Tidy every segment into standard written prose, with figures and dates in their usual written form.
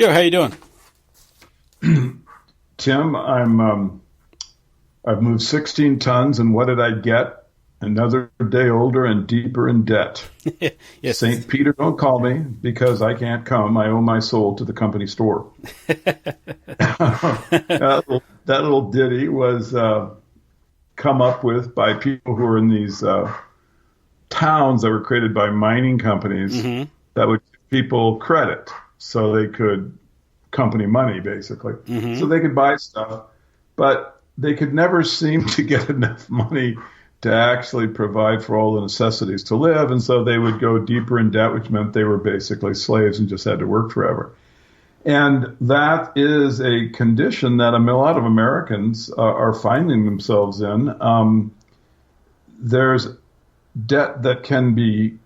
Joe, how you doing? Tim, I've moved 16 tons, and what did I get? Another day older and deeper in debt. Yes. St. Peter, don't call me because I can't come. I owe my soul to the company store. That little ditty was come up with by people who are in these towns that were created by mining companies Hmm. that would give people credit so they could company money, basically. So Hmm. they could buy stuff, but they could never seem to get enough money to actually provide for all the necessities to live. And so they would go deeper in debt, which meant they were basically slaves and just had to work forever. And that is a condition that a lot of Americans are finding themselves in. There's debt that can be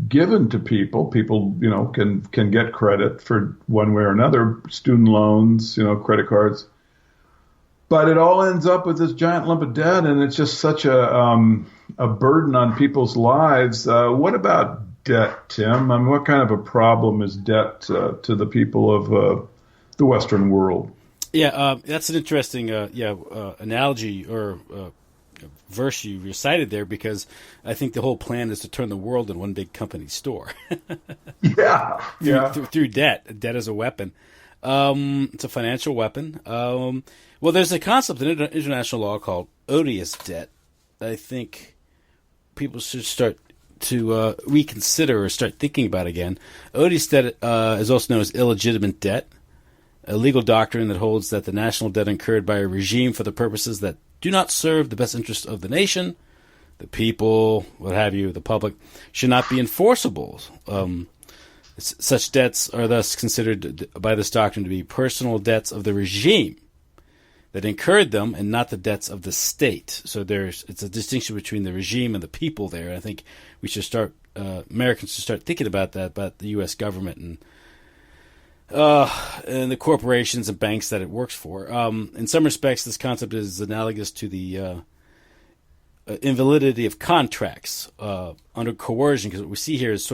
given to people. People, can get credit for one way or another, student loans, credit cards. But it all ends up with this giant lump of debt, and it's just such a burden on people's lives. What about debt, Tim? I mean, what kind of a problem is debt to the people of the Western world? Yeah, that's an interesting analogy or verse you recited there, because I think the whole plan is to turn the world into one big company store Yeah, yeah. through debt. Debt as a weapon. It's a financial weapon. Well, there's a concept in international law called odious debt. I think people should start to reconsider or start thinking about again. Odious debt is also known as illegitimate debt, a legal doctrine that holds that the national debt incurred by a regime for the purposes that do not serve the best interests of the nation, the people, what have you, the public, should not be enforceable. Such debts are thus considered by this doctrine to be personal debts of the regime that incurred them, and not the debts of the state. So it's a distinction between the regime and the people there. I think we should Americans should start thinking about that, about the U.S. government and the corporations and banks that it works for. In some respects, this concept is analogous to the invalidity of contracts under coercion, because what we see here is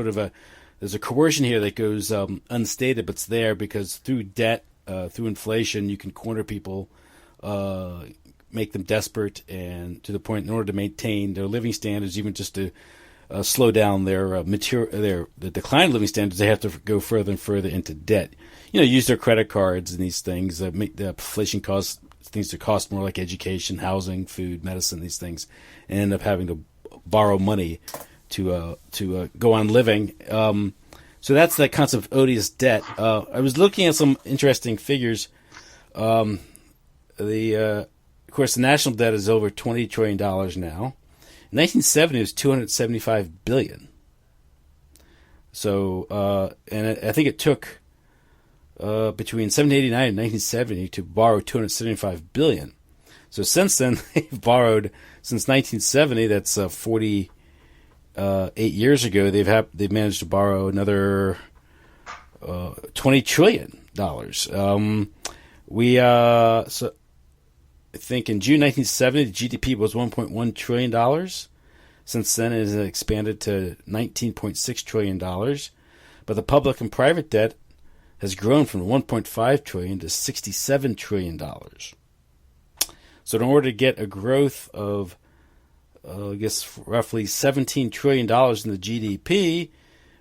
there's a coercion here that goes unstated, but it's there because through debt, through inflation, you can corner people, make them desperate, and to the point in order to maintain their living standards, even just to slow down the decline of living standards, they have to go further and further into debt. Use their credit cards and these things. Make the inflation cause things to cost more, like education, housing, food, medicine, these things, and end up having to borrow money to go on living. So that's that concept of odious debt. I was looking at some interesting figures. Of course, the national debt is over $20 trillion now. In 1970, it was $275 billion. So, and I think it took between 1789 and 1970 to borrow $275 billion. So since then, they've borrowed, since 1970, that's 48 years ago, they've managed to borrow another $20 trillion. So I think in June 1970, the GDP was $1.1 trillion. Since then, it has expanded to $19.6 trillion. But the public and private debt has grown from $1.5 trillion to $67 trillion. So in order to get a growth of, roughly $17 trillion in the GDP,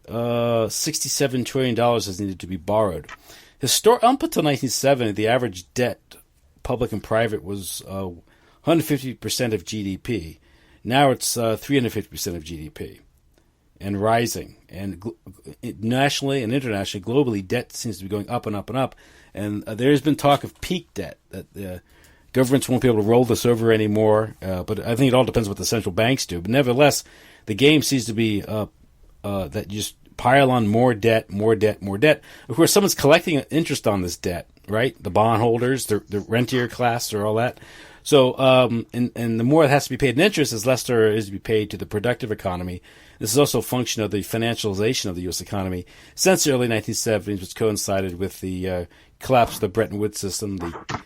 $67 trillion has needed to be borrowed. Up until 1970, the average debt, public and private, was 150% of GDP. Now it's 350% of GDP and rising. And nationally and internationally, globally, debt seems to be going up and up and up. And there's been talk of peak debt, that governments won't be able to roll this over anymore. But I think it all depends what the central banks do. But nevertheless, the game seems to be that you just pile on more debt, more debt, more debt. Of course, someone's collecting interest on this debt, right? The bondholders, the rentier class, or all that. So, and the more it has to be paid in interest, the less there is to be paid to the productive economy. This is also a function of the financialization of the U.S. economy since the early 1970s, which coincided with the collapse of the Bretton Woods system, the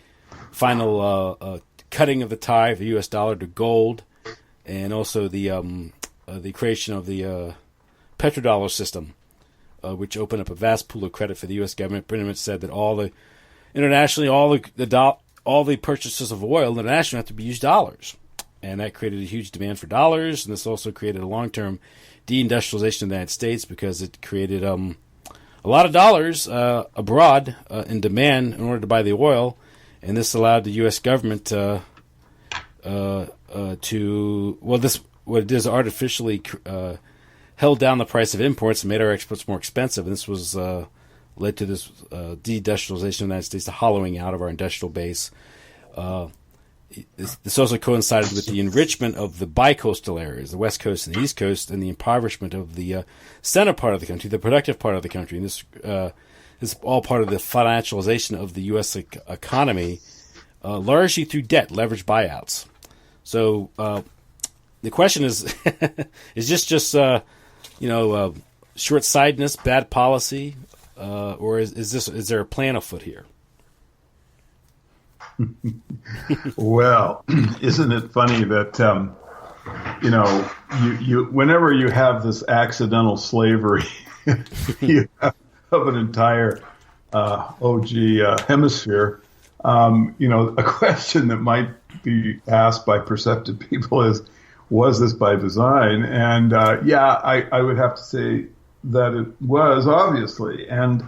final cutting of the tie of the U.S. dollar to gold, and also the creation of the petrodollar system, which opened up a vast pool of credit for the U.S. government. Pretty much said that internationally, all the purchases of oil internationally have to be used dollars, and that created a huge demand for dollars. And this also created a long-term deindustrialization of the United States because it created a lot of dollars abroad in demand in order to buy the oil, and this allowed the U.S. government what it did is artificially held down the price of imports and made our exports more expensive. And this was led to this deindustrialization of the United States, the hollowing out of our industrial base. This also coincided with the enrichment of the bicoastal areas, the West Coast and the East Coast, and the impoverishment of the center part of the country, the productive part of the country. And this is all part of the financialization of the U.S. economy, largely through debt, leveraged buyouts. So the question is, is this just short-sightedness, bad policy, or is there a plan afoot here? Well, isn't it funny that you whenever you have this accidental slavery of an entire hemisphere, a question that might be asked by perceptive people is, was this by design? And I would have to say that it was, obviously. And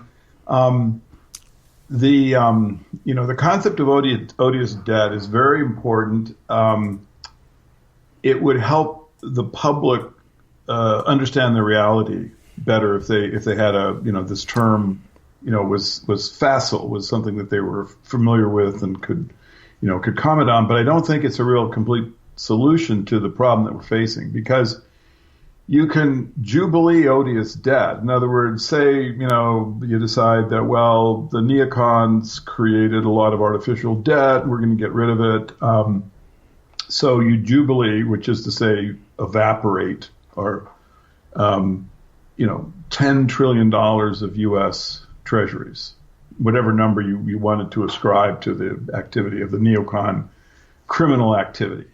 the concept of odious debt is very important. It would help the public understand the reality better if they had this term was facile, was something that they were familiar with and could comment on. But I don't think it's a real complete solution to the problem that we're facing, because you can jubilee odious debt. In other words, say, you decide that, well, the neocons created a lot of artificial debt, we're going to get rid of it. So you jubilee, which is to say evaporate, or, $10 trillion of U.S. treasuries, whatever number you wanted to ascribe to the activity of the neocon criminal activity,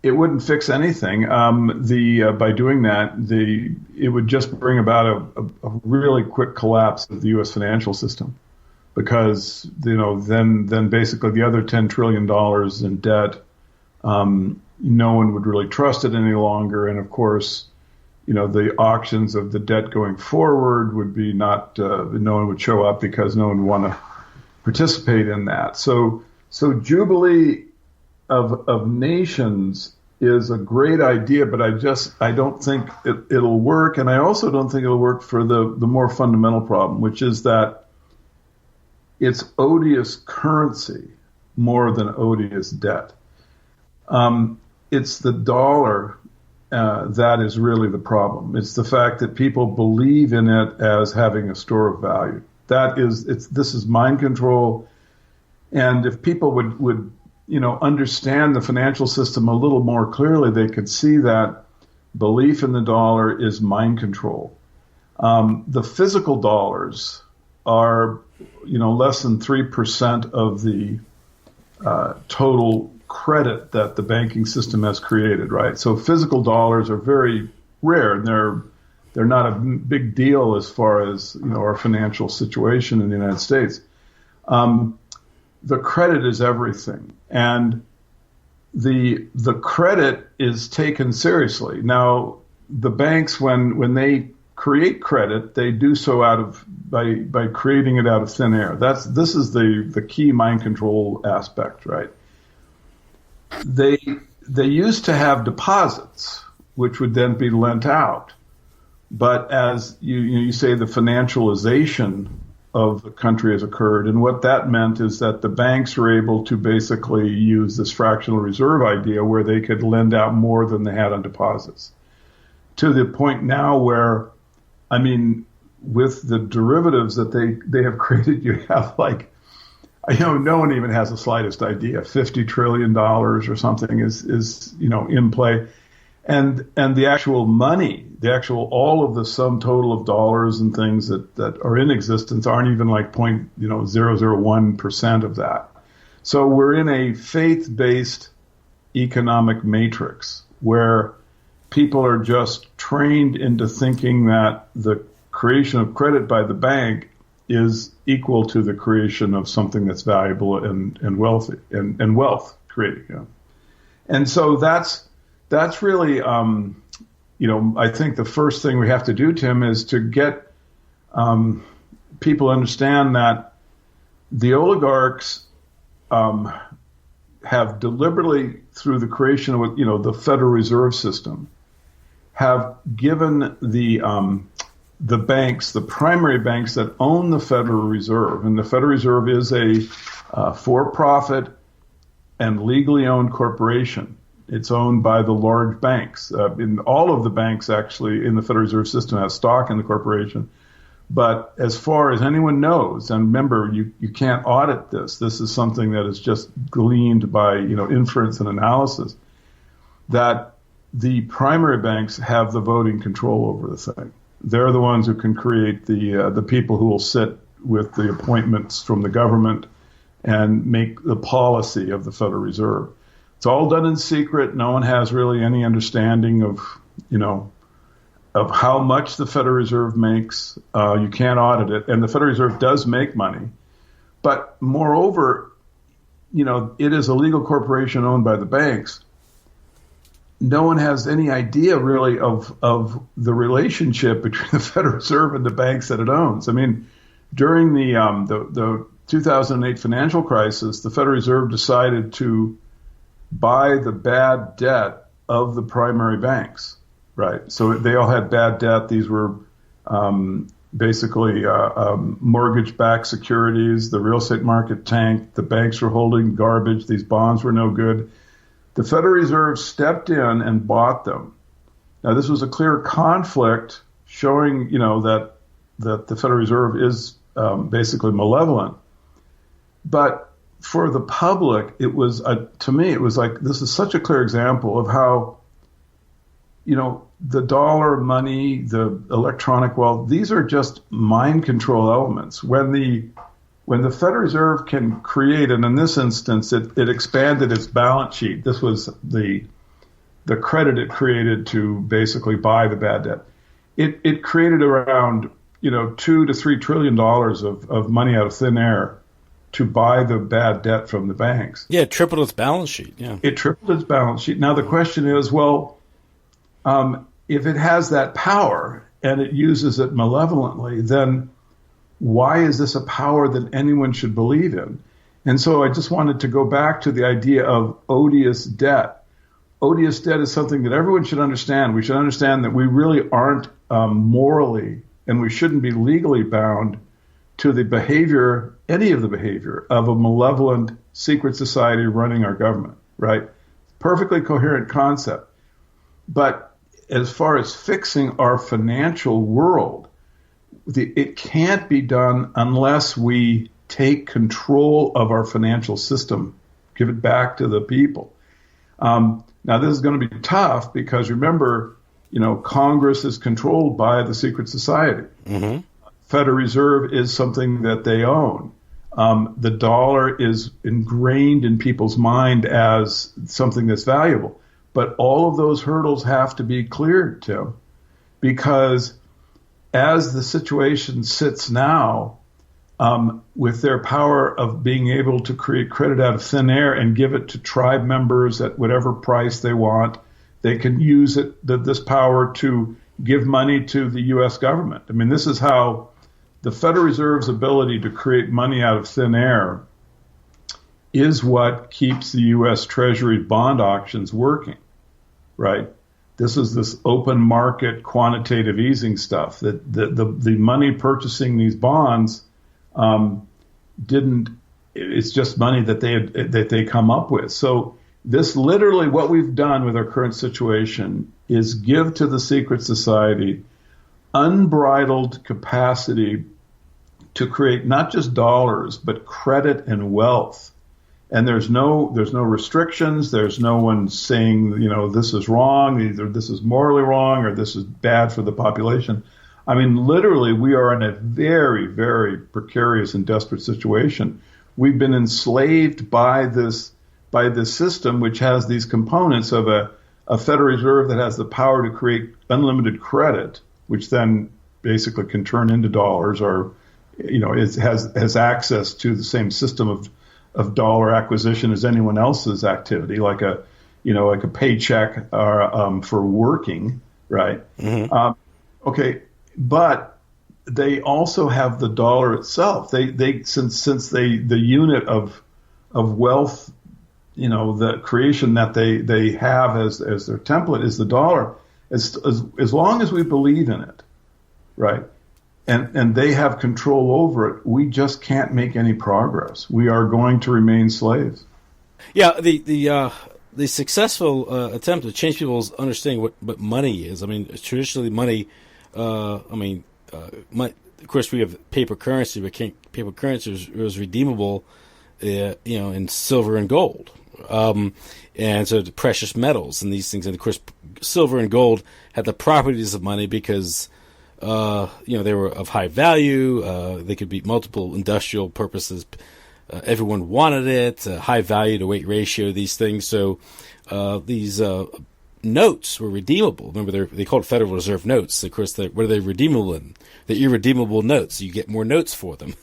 it wouldn't fix anything. By doing that, it would just bring about a really quick collapse of the U.S. financial system, because then basically the other $10 trillion in debt, no one would really trust it any longer, and of course, the auctions of the debt going forward would be no one would show up because no one would want to participate in that. So Jubilee of nations is a great idea, but I don't think it'll work, and I also don't think it'll work for the more fundamental problem, which is that it's odious currency more than odious debt. It's the dollar that is really the problem. It's the fact that people believe in it as having a store of value. This is mind control, and if people would understand the financial system a little more clearly, they could see that belief in the dollar is mind control. The physical dollars are, less than 3% of the total credit that the banking system has created, right? So physical dollars are very rare, and they're not a big deal as far as our financial situation in the United States. The credit is everything, and the credit is taken seriously. Now, the banks, when they create credit, they do so by creating it out of thin air. This is the key mind control aspect, right? They used to have deposits, which would then be lent out, but as you say, the financialization of the country has occurred, and what that meant is that the banks were able to basically use this fractional reserve idea where they could lend out more than they had on deposits, to the point now where, with the derivatives that they have created, you have no one even has the slightest idea. $50 trillion or something is in play. And the actual money, all of the sum total of dollars and things that are in existence aren't even 0.001% of that. So we're in a faith-based economic matrix where people are just trained into thinking that the creation of credit by the bank is equal to the creation of something that's valuable and wealthy and wealth creating. You know? And so that's really, I think the first thing we have to do, Tim, is to get people to understand that the oligarchs have deliberately, through the creation of the Federal Reserve System, have given the banks, the primary banks that own the Federal Reserve, and the Federal Reserve is a for-profit and legally owned corporation. It's owned by the large banks. In all of the banks, actually, in the Federal Reserve System have stock in the corporation. But as far as anyone knows, and remember, you can't audit this. This is something that is just gleaned by inference and analysis. That the primary banks have the voting control over the thing. They're the ones who can create the people who will sit with the appointments from the government and make the policy of the Federal Reserve. It's all done in secret. No one has really any understanding of how much the Federal Reserve makes. You can't audit it. And the Federal Reserve does make money. But moreover, it is a legal corporation owned by the banks. No one has any idea really of the relationship between the Federal Reserve and the banks that it owns. I mean, during the 2008 financial crisis, the Federal Reserve decided to buy the bad debt of the primary banks, right? So they all had bad debt. These were basically mortgage-backed securities. The real estate market tanked. The banks were holding garbage. These bonds were no good. The Federal Reserve stepped in and bought them. Now, this was a clear conflict showing, that the Federal Reserve is basically malevolent. But for the public, it was, to me, it was like, this is such a clear example of how, the dollar, money, the electronic wealth, these are just mind control elements. When the Federal Reserve can create, and in this instance, it expanded its balance sheet. This was the credit it created to basically buy the bad debt. It created around, $2 to $3 trillion of money out of thin air to buy the bad debt from the banks. Yeah, it tripled its balance sheet. Yeah, it tripled its balance sheet. Now the question is, well, if it has that power and it uses it malevolently, then why is this a power that anyone should believe in? And so I just wanted to go back to the idea of odious debt. Odious debt is something that everyone should understand. We should understand that we really aren't morally, and we shouldn't be legally bound to the behavior, any of the behavior of a malevolent secret society running our government, right? Perfectly coherent concept. But as far as fixing our financial world, it can't be done unless we take control of our financial system, give it back to the people. Now, this is going to be tough because remember, Congress is controlled by the secret society. Mm-hmm. Federal Reserve is something that they own. The dollar is ingrained in people's mind as something that's valuable. But all of those hurdles have to be cleared, Tim, because as the situation sits now, with their power of being able to create credit out of thin air and give it to tribe members at whatever price they want, they can use this power to give money to the U.S. government. I mean, this is how the Federal Reserve's ability to create money out of thin air is what keeps the U.S. Treasury bond auctions working, right? This is this open market quantitative easing stuff that the money purchasing these bonds it's just money that they come up with. So this literally what we've done with our current situation is give to the secret society unbridled capacity to create not just dollars, but credit and wealth. And there's no restrictions. There's no one saying, this is wrong, either this is morally wrong or this is bad for the population. I mean, literally, we are in a very, very precarious and desperate situation. We've been enslaved by this system, which has these components of a Federal Reserve that has the power to create unlimited credit, which then basically can turn into dollars, or has access to the same system of dollar acquisition as anyone else's activity, like a paycheck for working, right? Mm-hmm. Okay, but they also have the dollar itself. They since the unit of wealth, the creation that they have as their template is the dollar. As long as we believe in it, right? And they have control over it, we just can't make any progress. We are going to remain slaves. Yeah, the successful attempt to change people's understanding what money is. I mean, traditionally money. Of course, we have paper currency, but paper currency was redeemable, in silver and gold, and so the precious metals and these things. And of course, silver and gold had the properties of money because they were of high value. They could be multiple industrial purposes. Everyone wanted it. High value to weight ratio. These things. So these notes were redeemable. Remember, they called Federal Reserve notes. Of course, what are they redeemable in? They're irredeemable notes. You get more notes for them.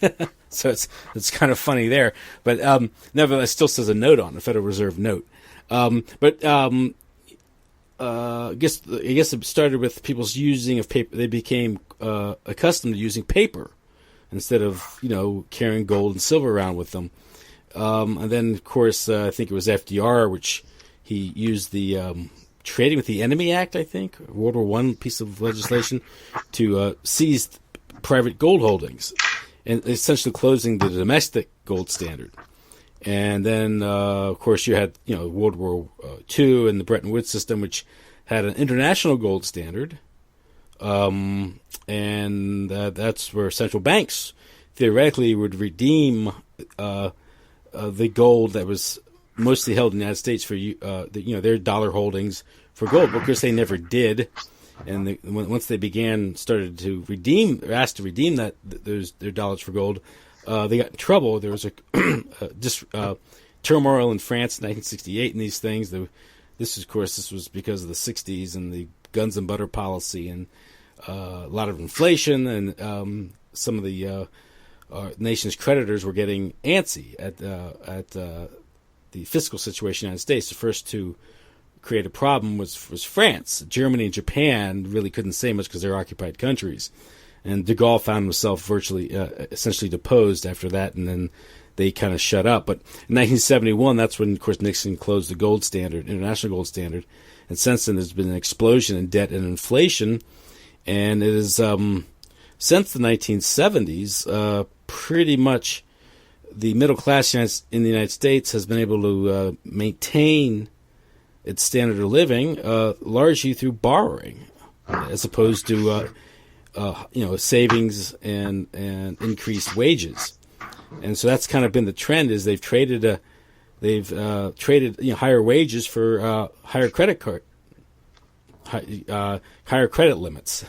So it's kind of funny there. But nevertheless, it still says a note on a Federal Reserve note. I guess it started with people's using of paper. They became accustomed to using paper instead of carrying gold and silver around with them. And then, of course, I think it was FDR, which he used the Trading with the Enemy Act, I think, World War I piece of legislation, to seize private gold holdings and essentially closing the domestic gold standard. And then, of course, you had World War II and the Bretton Woods system, which had an international gold standard, and that's where central banks theoretically would redeem the gold that was mostly held in the United States for their dollar holdings for gold. But of course, they never did. And once they started to redeem, or asked to redeem their dollars for gold, they got in trouble. There was a turmoil in France in 1968 and these things. This was because of the 60s and the guns and butter policy and a lot of inflation, and some of the nation's creditors were getting antsy at the fiscal situation in the United States. The first to create a problem was France. Germany and Japan really couldn't say much because they're occupied countries. And de Gaulle found himself virtually, essentially deposed after that, and then they kind of shut up. But in 1971, that's when, of course, Nixon closed the gold standard, international gold standard. And since then, there's been an explosion in debt and inflation. And it is, since the 1970s, pretty much the middle class in the United States has been able to maintain its standard of living largely through borrowing, as opposed to savings and increased wages. And so that's kind of been the trend, is they've traded higher wages for higher credit credit limits.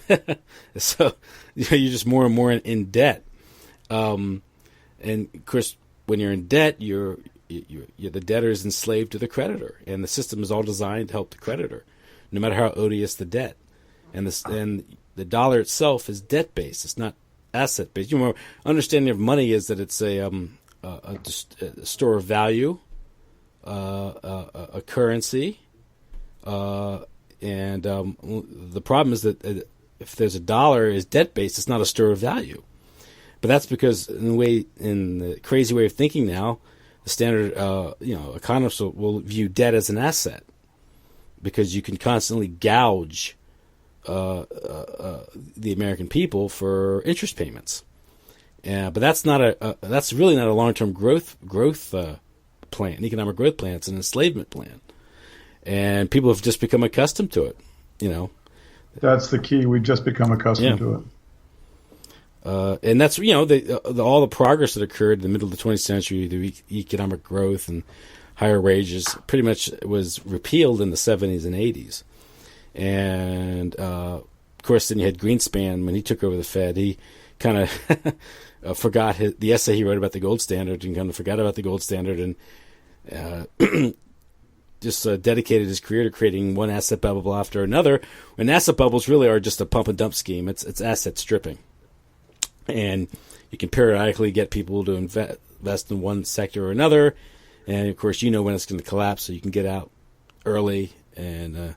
So you're just more and more in debt. And of course, when you're in debt, you're the debtor is enslaved to the creditor, and the system is all designed to help the creditor, no matter how odious the debt. And the dollar itself is debt based; it's not asset based. Our understanding of money is that it's a store of value, a currency, and the problem is that if there's a dollar is debt based, it's not a store of value. But that's because in the crazy way of thinking now, the standard economists will view debt as an asset, because you can constantly gouge the American people for interest payments. But that's that's really not a long-term growth plan, economic growth plan. It's an enslavement plan, and people have just become accustomed to it. That's the key. We've just become accustomed to it. And that's all the progress that occurred in the middle of the 20th century, the economic growth and higher wages, pretty much was repealed in the 70s and 80s. And of course, then you had Greenspan when he took over the Fed. He kind of forgot the essay he wrote about the gold standard, and kind of forgot about the gold standard, and just dedicated his career to creating one asset bubble after another, when asset bubbles really are just a pump and dump scheme. It's asset stripping. And you can periodically get people to invest in one sector or another. And, of course, you know when it's going to collapse, so you can get out early and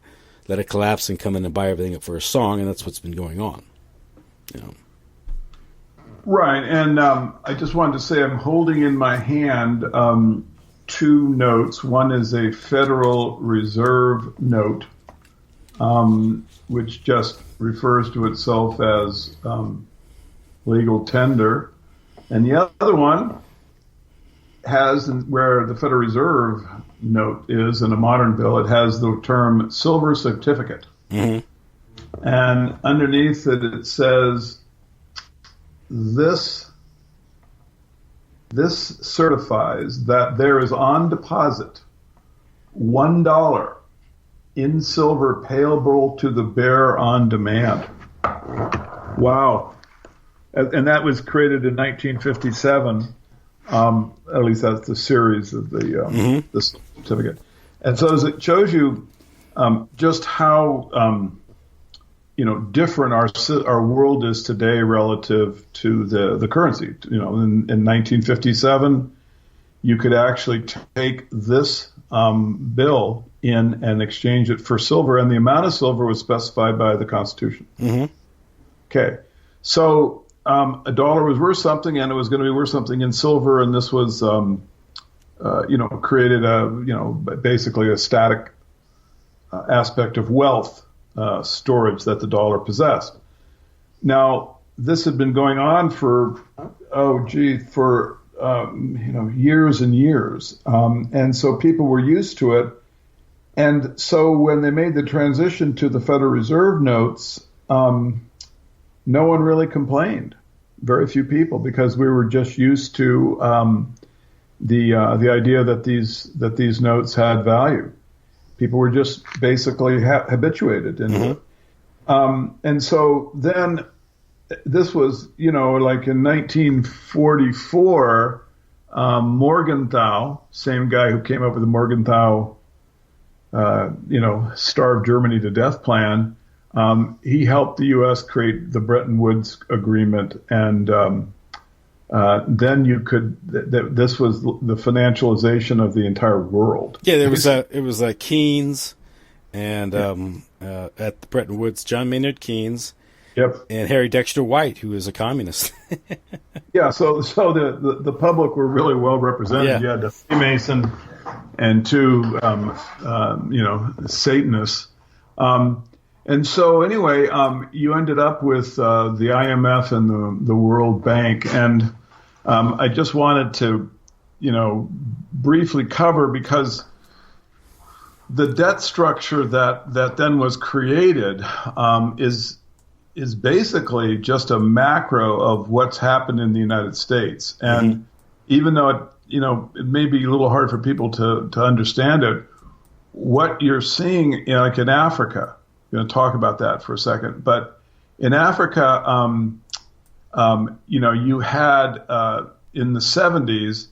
let it collapse and come in and buy everything up for a song, and that's what's been going on. Right, and I just wanted to say I'm holding in my hand two notes. One is a Federal Reserve note, which just refers to itself as legal tender, and the other one has, where the Federal Reserve note is in a modern bill, it has the term silver certificate. Mm-hmm. And underneath it says, this certifies that there is on deposit $1 in silver payable to the bearer on demand. Wow. And that was created in 1957. At least that's the series of the certificate. And so it shows you just how different our world is today relative to the currency. In 1957, you could actually take this bill in and exchange it for silver, and the amount of silver was specified by the Constitution. Mm-hmm. Okay, so a dollar was worth something, and it was going to be worth something in silver, and this was, created basically a static aspect of wealth storage that the dollar possessed. Now, this had been going on for years and years, and so people were used to it. And so when they made the transition to the Federal Reserve notes, no one really complained. Very few people, because we were just used to the idea that these notes had value. People were just basically habituated into it. And so then this was, like in 1944, Morgenthau, same guy who came up with the Morgenthau, starve Germany to death plan. He helped the U.S. create the Bretton Woods Agreement, and then this was the financialization of the entire world. Yeah, it was Keynes, and at the Bretton Woods, John Maynard Keynes, yep, and Harry Dexter White, who was a communist. Yeah, so the public were really well represented. Yeah. You had the Freemason and two Satanists. And so anyway, you ended up with the IMF and the World Bank, and I just wanted to, briefly cover, because the debt structure that then was created is basically just a macro of what's happened in the United States. And even though it may be a little hard for people to understand it, what you're seeing, like in Africa. I'm going to talk about that for a second. But in Africa, you had in the 70s,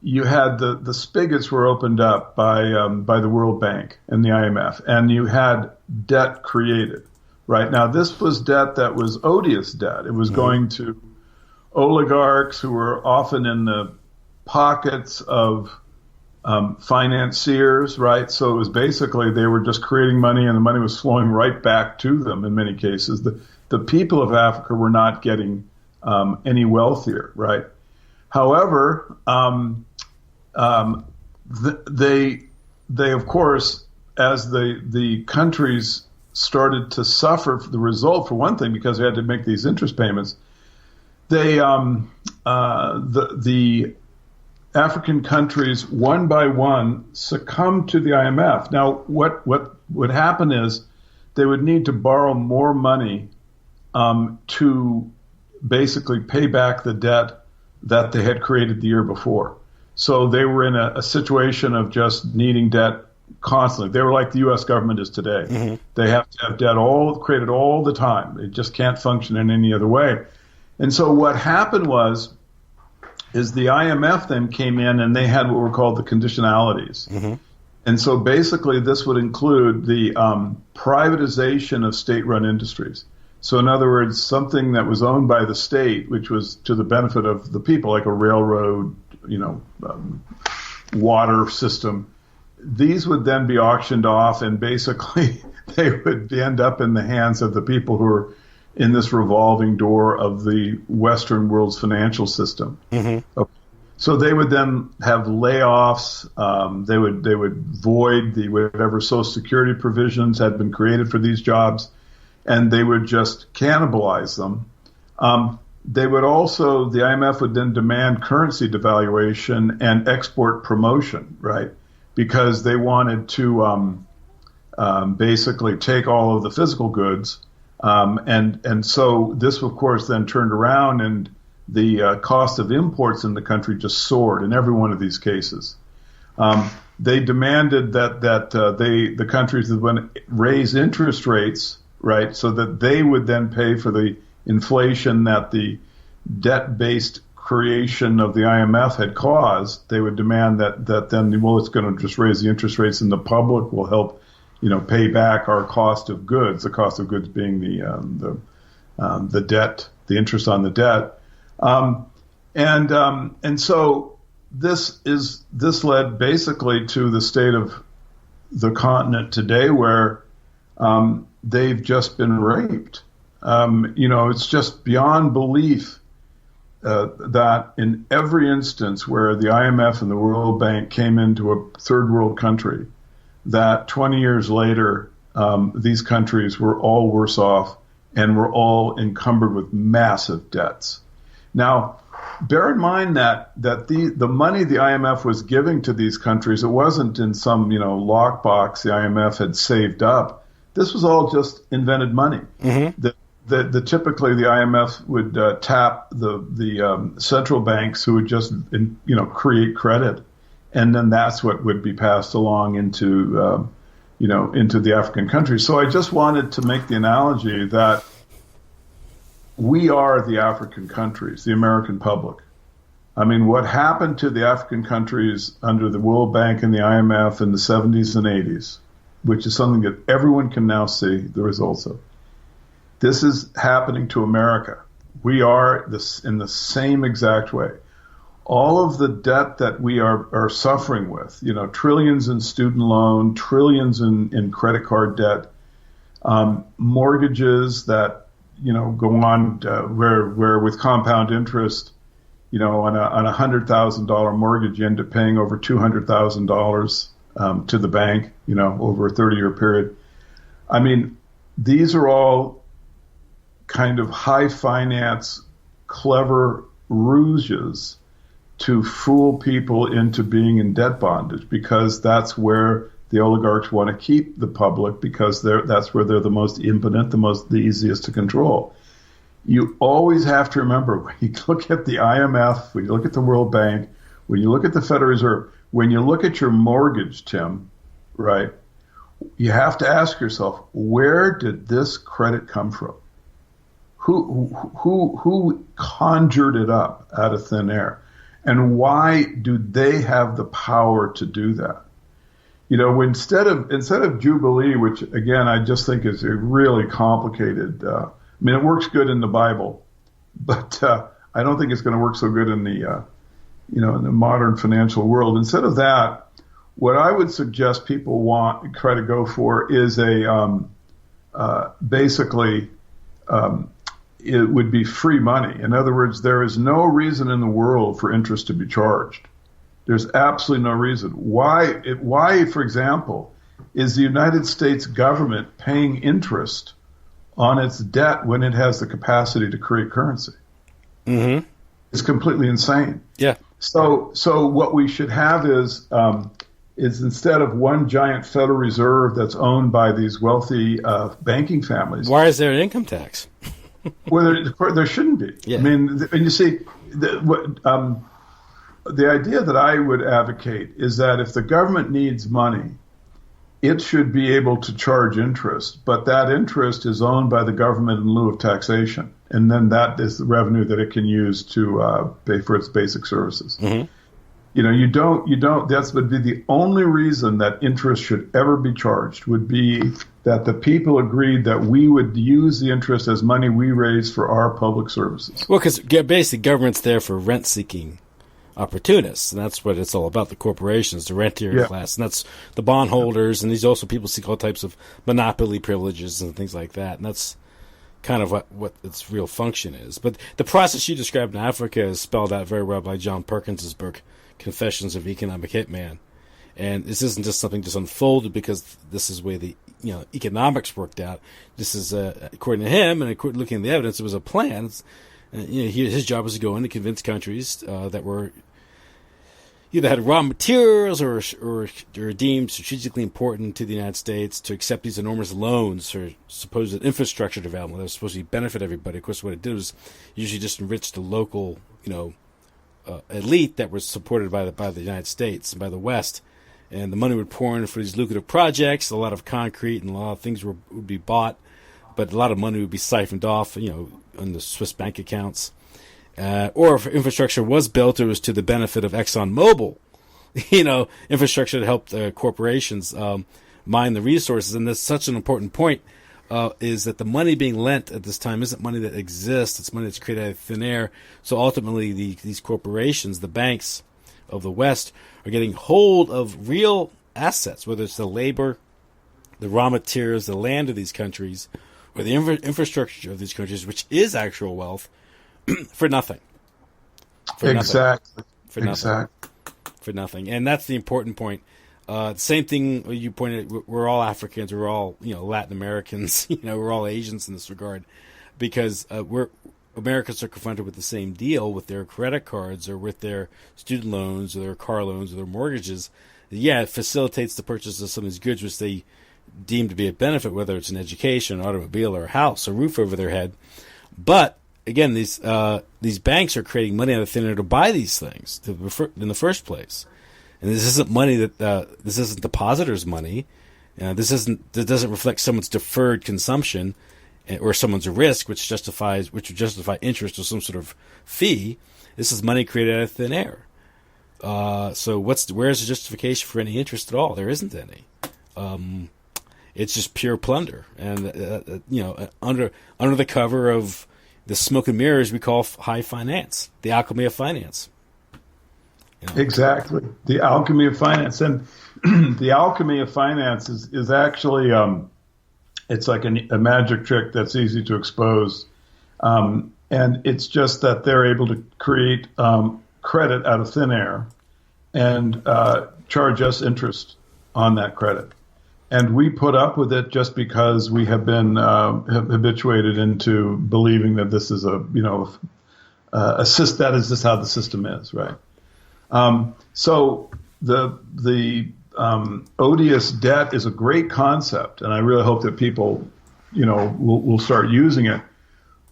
you had the spigots were opened up by the World Bank and the IMF, and you had debt created. Right now, this was debt that was odious debt. It was going to oligarchs who were often in the pockets of financiers, right? So it was basically they were just creating money, and the money was flowing right back to them in many cases. The people of Africa were not getting any wealthier, right? However, they of course, as the countries started to suffer the result, for one thing, because they had to make these interest payments, the African countries, one by one, succumbed to the IMF. Now, what would happen is they would need to borrow more money to basically pay back the debt that they had created the year before. So they were in a situation of just needing debt constantly. They were like the U.S. government is today. Mm-hmm. They have to have debt created all the time. It just can't function in any other way. And so what happened is the IMF then came in, and they had what were called the conditionalities. Mm-hmm. And so basically this would include the privatization of state-run industries. So in other words, something that was owned by the state, which was to the benefit of the people, like a railroad, water system, these would then be auctioned off, and basically they would end up in the hands of the people who are in this revolving door of the Western world's financial system. Mm-hmm. Okay. So they would then have layoffs. They would void the whatever Social Security provisions had been created for these jobs, and they would just cannibalize them. They would also, the IMF would then demand currency devaluation and export promotion, right? Because they wanted to basically take all of the physical goods. And so this, of course, then turned around, and the cost of imports in the country just soared in every one of these cases. They demanded that the countries would raise interest rates, right, so that they would then pay for the inflation that the debt-based creation of the IMF had caused. They would demand that then, well, it's going to just raise the interest rates, and the public will help, pay back our cost of goods. The cost of goods being the debt, the interest on the debt, and so this led basically to the state of the continent today, where they've just been raped. It's just beyond belief that in every instance where the IMF and the World Bank came into a third world country, that 20 years later, these countries were all worse off and were all encumbered with massive debts. Now, bear in mind that the money the IMF was giving to these countries, it wasn't in some lockbox the IMF had saved up. This was all just invented money. Mm-hmm. Typically the IMF would tap the central banks, who would just create credit, and then that's what would be passed along into the African countries. So I just wanted to make the analogy that we are the African countries, the American public. I mean, what happened to the African countries under the World Bank and the IMF in the 70s and 80s, which is something that everyone can now see the results of. This is happening to America. We are this in the same exact way. All of the debt that we are suffering with, trillions in student loan, trillions in credit card debt, mortgages that go on where with compound interest, on a $100,000 mortgage, you end up paying over $200,000 to the bank, over a 30-year period. I mean, these are all kind of high finance, clever ruses to fool people into being in debt bondage, because that's where the oligarchs want to keep the public, because that's where they're the most impotent, the easiest to control. You always have to remember, when you look at the IMF, when you look at the World Bank, when you look at the Federal Reserve, when you look at your mortgage, Tim, right, you have to ask yourself, where did this credit come from? Who conjured it up out of thin air? And why do they have the power to do that? Instead of Jubilee, which again I just think is a really complicated. It works good in the Bible, but I don't think it's going to work so good in the in the modern financial world. Instead of that, what I would suggest people try to go for is basically. It would be free money. In other words, there is no reason in the world for interest to be charged. There's absolutely no reason. Why, for example, is the United States government paying interest on its debt when it has the capacity to create currency? Mm-hmm. It's completely insane. Yeah. So what we should have is instead of one giant Federal Reserve that's owned by these wealthy banking families. Why is there an income tax? Well, there shouldn't be. Yeah. And you see, the idea that I would advocate is that if the government needs money, it should be able to charge interest, but that interest is owned by the government in lieu of taxation, and then that is the revenue that it can use to pay for its basic services. Mm-hmm. That would be the only reason that interest should ever be charged, would be that the people agreed that we would use the interest as money we raise for our public services. Well, because basically government's there for rent-seeking opportunists, and that's what it's all about, the corporations, the rentier class, and that's the bondholders, and these also people seek all types of monopoly privileges and things like that, and that's kind of what its real function is. But the process you described in Africa is spelled out very well by John Perkins' book, Confessions of Economic Hitman. And this isn't just something just unfolded because this is the way the economics worked out. This is, according to him, and according to looking at the evidence, it was a plan. His job was to go in and convince countries that were either had raw materials or deemed strategically important to the United States to accept these enormous loans for supposed infrastructure development that was supposed to benefit everybody. Of course, what it did was usually just enrich the local, elite that was supported by the United States and by the West. And the money would pour in for these lucrative projects. A lot of concrete and a lot of things would be bought, but a lot of money would be siphoned off, on the Swiss bank accounts. Or if infrastructure was built, it was to the benefit of ExxonMobil, infrastructure that helped corporations mine the resources. And that's such an important point, is that the money being lent at this time isn't money that exists. It's money that's created out of thin air. So ultimately, these corporations, the banks of the West, are getting hold of real assets, whether it's the labor, the raw materials, the land of these countries, or the infrastructure of these countries, which is actual wealth, for nothing. Exactly. For nothing. And that's the important point. Same thing you pointed out, we're all Africans, we're all, Latin Americans, we're all Asians in this regard, because Americans are confronted with the same deal with their credit cards or with their student loans or their car loans or their mortgages. Yeah, it facilitates the purchase of some of these goods which they deem to be a benefit, whether it's an education, an automobile, or a house, a roof over their head. But again, these banks are creating money out of thin air to buy these things in the first place. And this isn't money this isn't depositors' money. This doesn't reflect someone's deferred consumption or someone's risk, which would justify interest or some sort of fee. This is money created out of thin air. So where's the justification for any interest at all? There isn't any. It's just pure plunder, and under the cover of the smoke and mirrors we call high finance, the alchemy of finance. Exactly, the alchemy of finance, and the alchemy of finance is actually it's like a magic trick that's easy to expose, and it's just that they're able to create credit out of thin air and charge us interest on that credit. And we put up with it just because we have been habituated into believing that this is that is just how the system is, right? So the odious debt is a great concept, and I really hope that people, will start using it.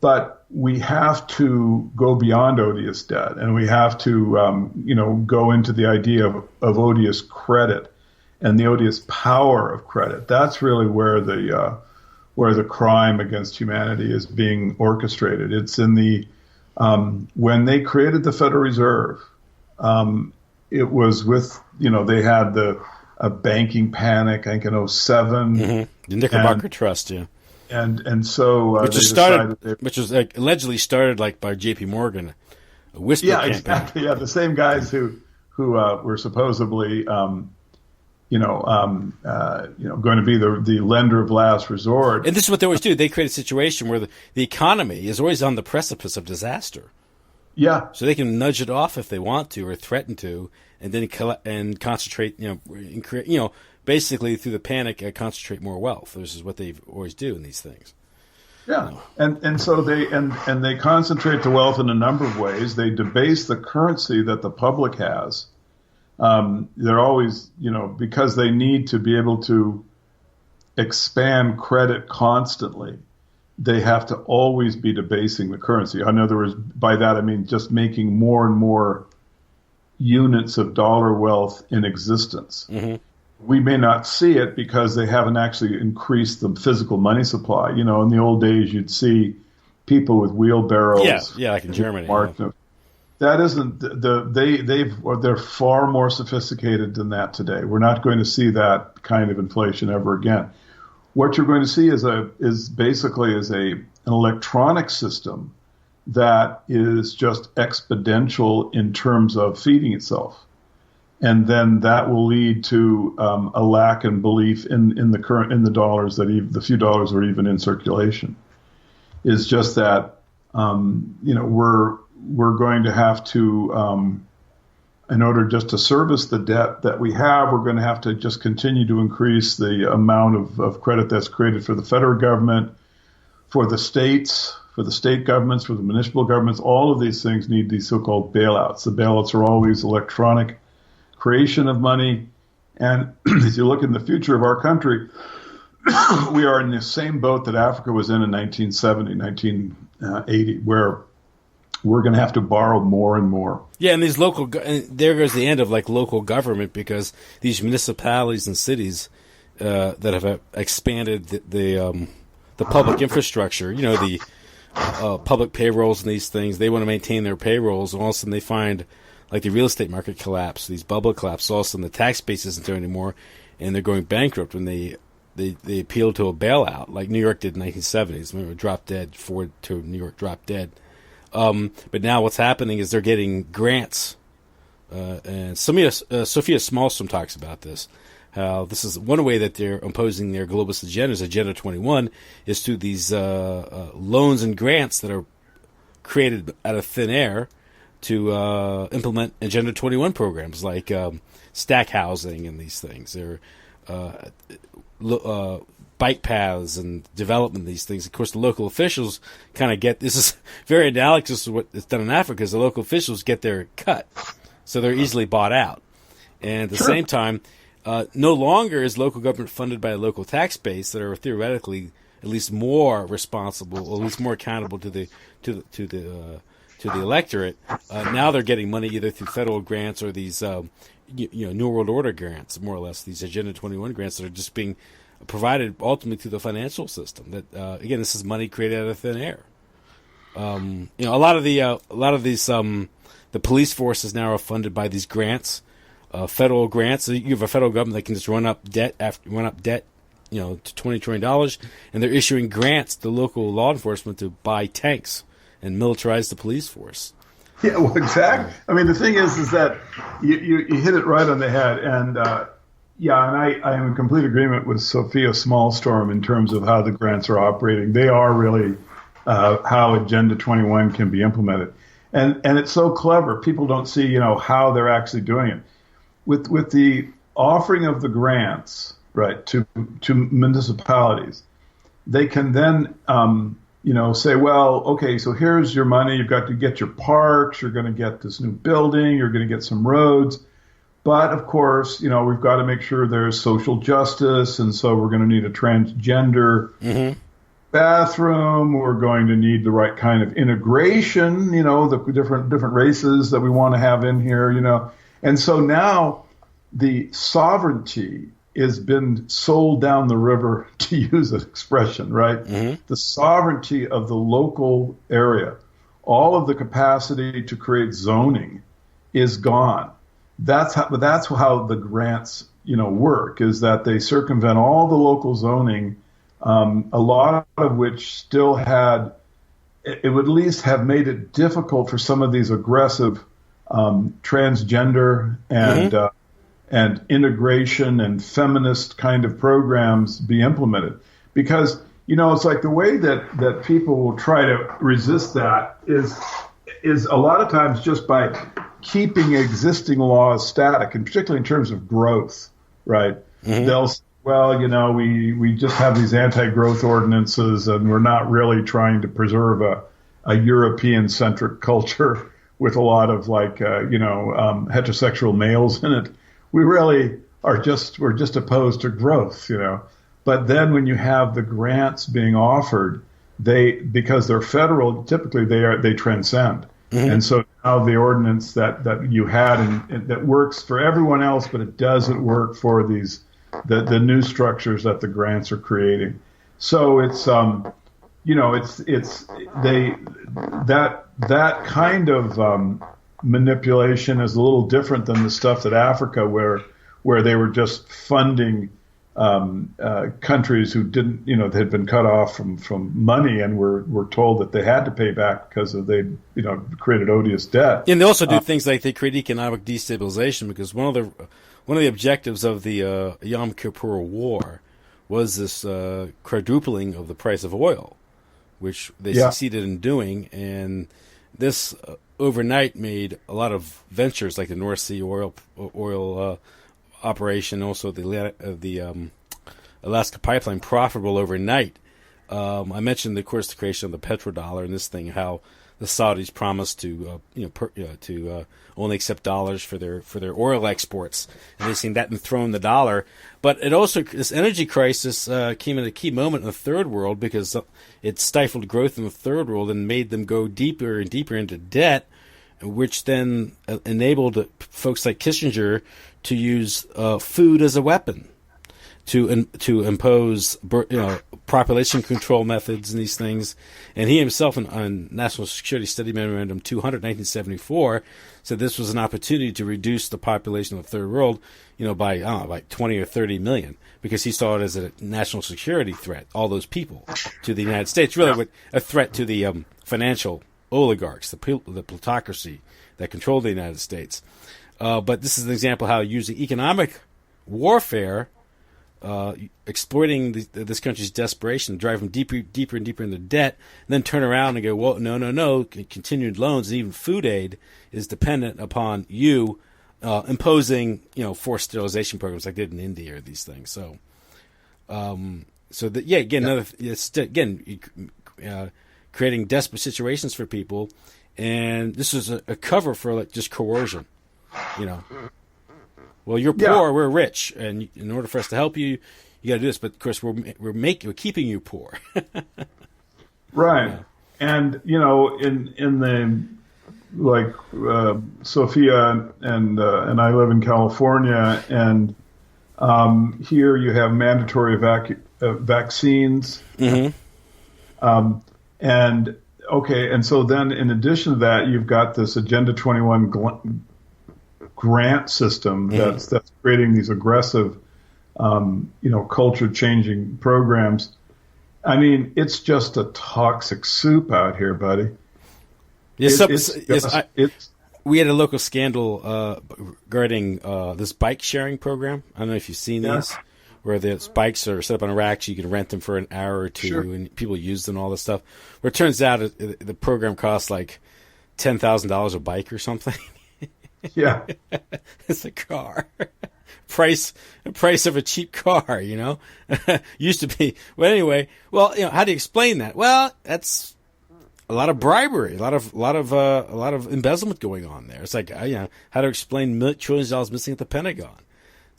But we have to go beyond odious debt, and we have to, go into the idea of odious credit and the odious power of credit. That's really where the crime against humanity is being orchestrated. It's in the when they created the Federal Reserve, it was with they had a banking panic, I think in 2007. Mm-hmm. The Knickerbocker Trust, yeah. And so which was allegedly started like by J.P. Morgan, a whisper campaign. Exactly. Yeah, the same guys who were supposedly going to be the lender of last resort. And this is what they always do. They create a situation where the economy is always on the precipice of disaster. Yeah. So they can nudge it off if they want to or threaten to, and then concentrate, and create, basically through the panic, concentrate more wealth. This is what they always do in these things. Yeah. And so they concentrate the wealth in a number of ways. They debase the currency that the public has. They're always, because they need to be able to expand credit constantly, they have to always be debasing the currency. In other words, by that I mean just making more and more units of dollar wealth in existence. Mm-hmm. We may not see it because they haven't actually increased the physical money supply. In the old days, you'd see people with wheelbarrows. Yeah, like in Germany. that isn't they're far more sophisticated than that today. We're not going to see that kind of inflation ever again. What you're going to see is basically an electronic system that is just exponential in terms of feeding itself. And then that will lead to a lack in belief in the dollars the few dollars that are even in circulation. Is just that we're going to have to, in order just to service the debt that we have, we're going to have to just continue to increase the amount of credit that's created for the federal government, for the states, for the state governments, for the municipal governments. All of these things need these so-called bailouts. The bailouts are always electronic creation of money. And as you look in the future of our country, we are in the same boat that Africa was in 1970, 1980, where we're going to have to borrow more and more. Yeah, and these there goes the end of like local government, because these municipalities and cities that have expanded the public infrastructure, the public payrolls and these things, they want to maintain their payrolls, and all of a sudden they find like the real estate market collapse, these bubble collapse, all of a sudden the tax base isn't there anymore, and they're going bankrupt when they appeal to a bailout, like New York did in the 1970s. Remember, dropped dead, Ford to New York dropped dead. But now what's happening is they're getting grants. And Sophia Smallstrom talks about this. How this is one way that they're imposing their globalist agendas, Agenda 21, is through these loans and grants that are created out of thin air to implement Agenda 21 programs like stack housing and these things. They're bike paths and development of these things. Of course, the local officials kind of get, this is very analogous to what is done in Africa, is the local officials get their cut. So they're easily bought out. And at the same time, no longer is local government funded by a local tax base that are theoretically at least more responsible, or at least more accountable to the electorate. Now they're getting money either through federal grants or these New World Order grants, more or less, these Agenda 21 grants that are just being provided ultimately through the financial system. That again, this is money created out of thin air. A lot of these the police forces now are funded by these grants, federal grants. So you have a federal government that can just run up debt to $20 trillion, and they're issuing grants to local law enforcement to buy tanks and militarize the police force. Yeah, well, exactly. I mean, the thing is that you hit it right on the head, and I am in complete agreement with Sophia Smallstorm in terms of how the grants are operating. They are really how Agenda 21 can be implemented, and it's so clever. People don't see how they're actually doing it with the offering of the grants, right, to municipalities. They can then say, well, okay, so here's your money. You've got to get your parks. You're going to get this new building. You're going to get some roads. But, of course, we've got to make sure there's social justice. And so we're going to need a transgender bathroom. We're going to need the right kind of integration, the different races that we want to have in here, And so now the sovereignty has been sold down the river, to use an expression, right? Mm-hmm. The sovereignty of the local area, all of the capacity to create zoning is gone. That's how the grants, work, is that they circumvent all the local zoning, a lot of which still it would at least have made it difficult for some of these aggressive transgender and integration and feminist kind of programs be implemented. Because, it's like the way that people will try to resist that is a lot of times just by keeping existing laws static, and particularly in terms of growth, right? Mm-hmm. They'll say, well, we just have these anti-growth ordinances, and we're not really trying to preserve a European-centric culture with a lot of heterosexual males in it. We really we're just opposed to growth, But then when you have the grants being offered, because they're federal, typically they transcend. Mm-hmm. And so now the ordinance that you had and that works for everyone else, but it doesn't work for the new structures that the grants are creating. So it's that kind of manipulation is a little different than the stuff that Africa, where they were just funding countries who didn't, they had been cut off from money and were told that they had to pay back because of they, created odious debt. And they also do things like they create economic destabilization, because one of the objectives of the Yom Kippur War was this quadrupling of the price of oil, which they succeeded in doing, and this overnight made a lot of ventures like the North Sea oil operation, also the Alaska pipeline, profitable overnight. I mentioned, of course, the creation of the petrodollar and this thing, how the Saudis promised to only accept dollars for their oil exports, and they've seen that enthrone the dollar. But it also, this energy crisis came at a key moment in the third world, because it stifled growth in the third world and made them go deeper and deeper into debt, which then enabled folks like Kissinger to use food as a weapon to impose population control methods and these things. And he himself, on National Security Study Memorandum 200, 1974, said this was an opportunity to reduce the population of the third world, by 20 or 30 million, because he saw it as a national security threat, all those people, to the United States, really a threat to the financial oligarchs, the plutocracy that controlled the United States. But this is an example how using economic warfare, exploiting this country's desperation, drive them deeper and deeper into debt, and then turn around and go, well, no, continued loans and even food aid is dependent upon you imposing, forced sterilization programs like they did in India or these things. So, creating desperate situations for people, and this is a cover for just coercion. Well, you're poor, we're rich, and in order for us to help you, you got to do this. But of course, we're keeping you poor. Right, and in the Sophia and I live in California, and here you have mandatory vaccines. Mm-hmm. And so then in addition to that, you've got this Agenda 21 grant system that's creating these aggressive, culture changing programs. I mean, it's just a toxic soup out here, buddy. We had a local scandal regarding this bike sharing program. I don't know if you've seen these, where the bikes are set up on racks. You can rent them for an hour or two, and people use them and all this stuff. Where it turns out the program costs like $10,000 a bike or something. Yeah, it's a car. Price of a cheap car. Used to be. Well, anyway. Well, how do you explain that? Well, that's a lot of bribery, a lot of embezzlement going on there. It's like how to explain trillions of dollars missing at the Pentagon.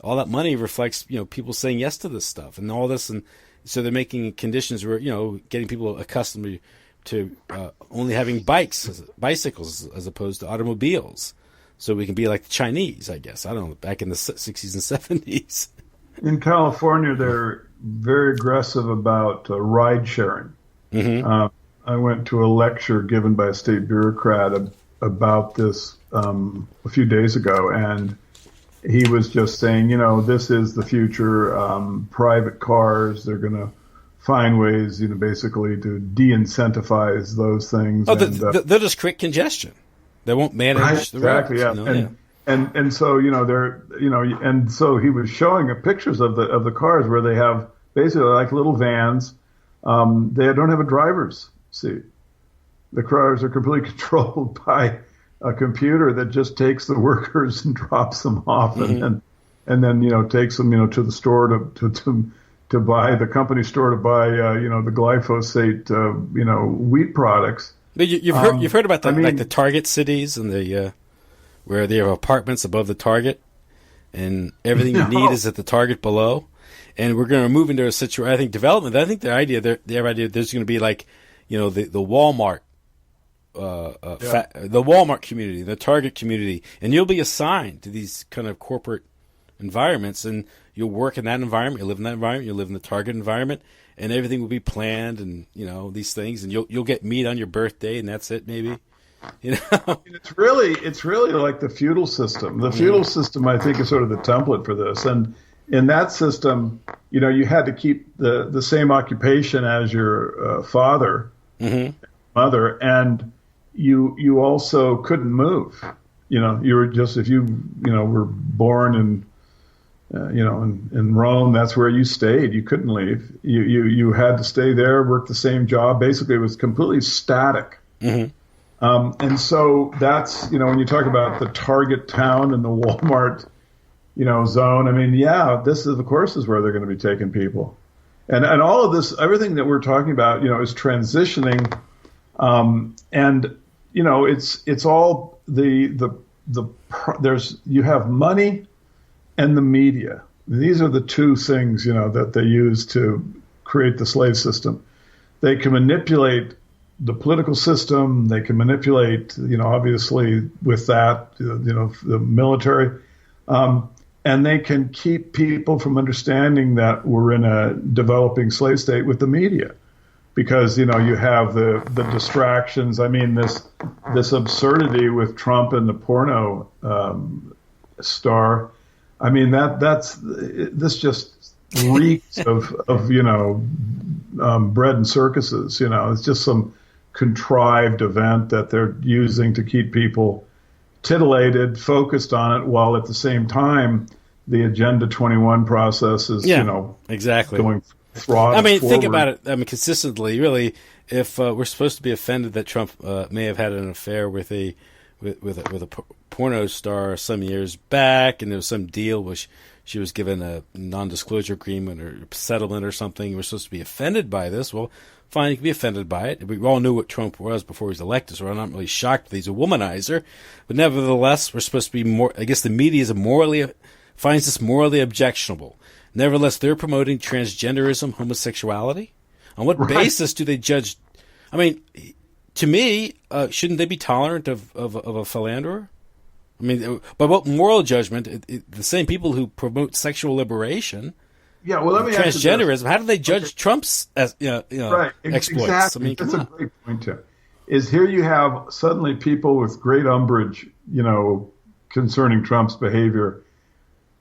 All that money reflects people saying yes to this stuff and all this, and so they're making conditions where getting people accustomed to only having bicycles as opposed to automobiles, so we can be like the Chinese, I guess. I don't know, back in the 60s and 70s. In California, they're very aggressive about ride sharing. Mm-hmm. I went to a lecture given by a state bureaucrat about this a few days ago, and he was just saying, this is the future. Private cars, they're going to find ways, basically to de-incentivize those things. Oh, they'll just create congestion. They won't manage the roads. Exactly, yeah. And so, they're, and so he was showing pictures of the cars where they have basically like little vans. They don't have a driver's seat. The cars are completely controlled by a computer that just takes the workers and drops them off, and then takes them to the store to buy, the company store to buy the glyphosate wheat products. But you've heard about like the Target cities and the where they have apartments above the Target, and everything you need is at the Target below. And we're going to move into a situation. I think development. I think their idea there's going to be like the Walmart. The Walmart community, the Target community, and you'll be assigned to these kind of corporate environments, and you'll work in that environment, you'll live in that environment, you'll live in the Target environment, and everything will be planned, and these things, and you'll get meat on your birthday, and that's it, maybe. You know, It's really like the feudal system. The feudal system, I think, is sort of the template for this. And in that system, you had to keep the same occupation as your father, mother, and you also couldn't move. You were just, if you were born in Rome, that's where you stayed. You couldn't leave. You had to stay there, work the same job. Basically, it was completely static. And so that's, when you talk about the Target town and the Walmart, zone, I mean, this is, of course, is where they're going to be taking people. And all of this, everything that we're talking about, is transitioning. And, it's all you have money and the media. These are the two things, that they use to create the slave system. They can manipulate the political system. They can manipulate, obviously with that, the military, and they can keep people from understanding that we're in a developing slave state with the media, because you have the distractions. I mean, this absurdity with Trump and the porno star. I mean, this just reeks of bread and circuses. It's just some contrived event that they're using to keep people titillated, focused on it, while at the same time the Agenda 21 process is exactly going forward. I mean, think about it. I mean, consistently, really, if we're supposed to be offended that Trump may have had an affair with a porno star some years back, and there was some deal which she was given a non-disclosure agreement or settlement or something. We're supposed to be offended by this. Well, fine, you can be offended by it. We all knew what Trump was before he was elected, so I'm not really shocked that he's a womanizer. But nevertheless, we're supposed to be more. I guess the media finds this morally objectionable. Nevertheless, they're promoting transgenderism, homosexuality. On what basis do they judge? I mean, to me, shouldn't they be tolerant of a philanderer? I mean, by what moral judgment? The same people who promote sexual liberation, let me transgenderism. How do they judge Trump's exploits? Exactly. I mean, that's a great point, Tim. Is here you have suddenly people with great umbrage, concerning Trump's behavior,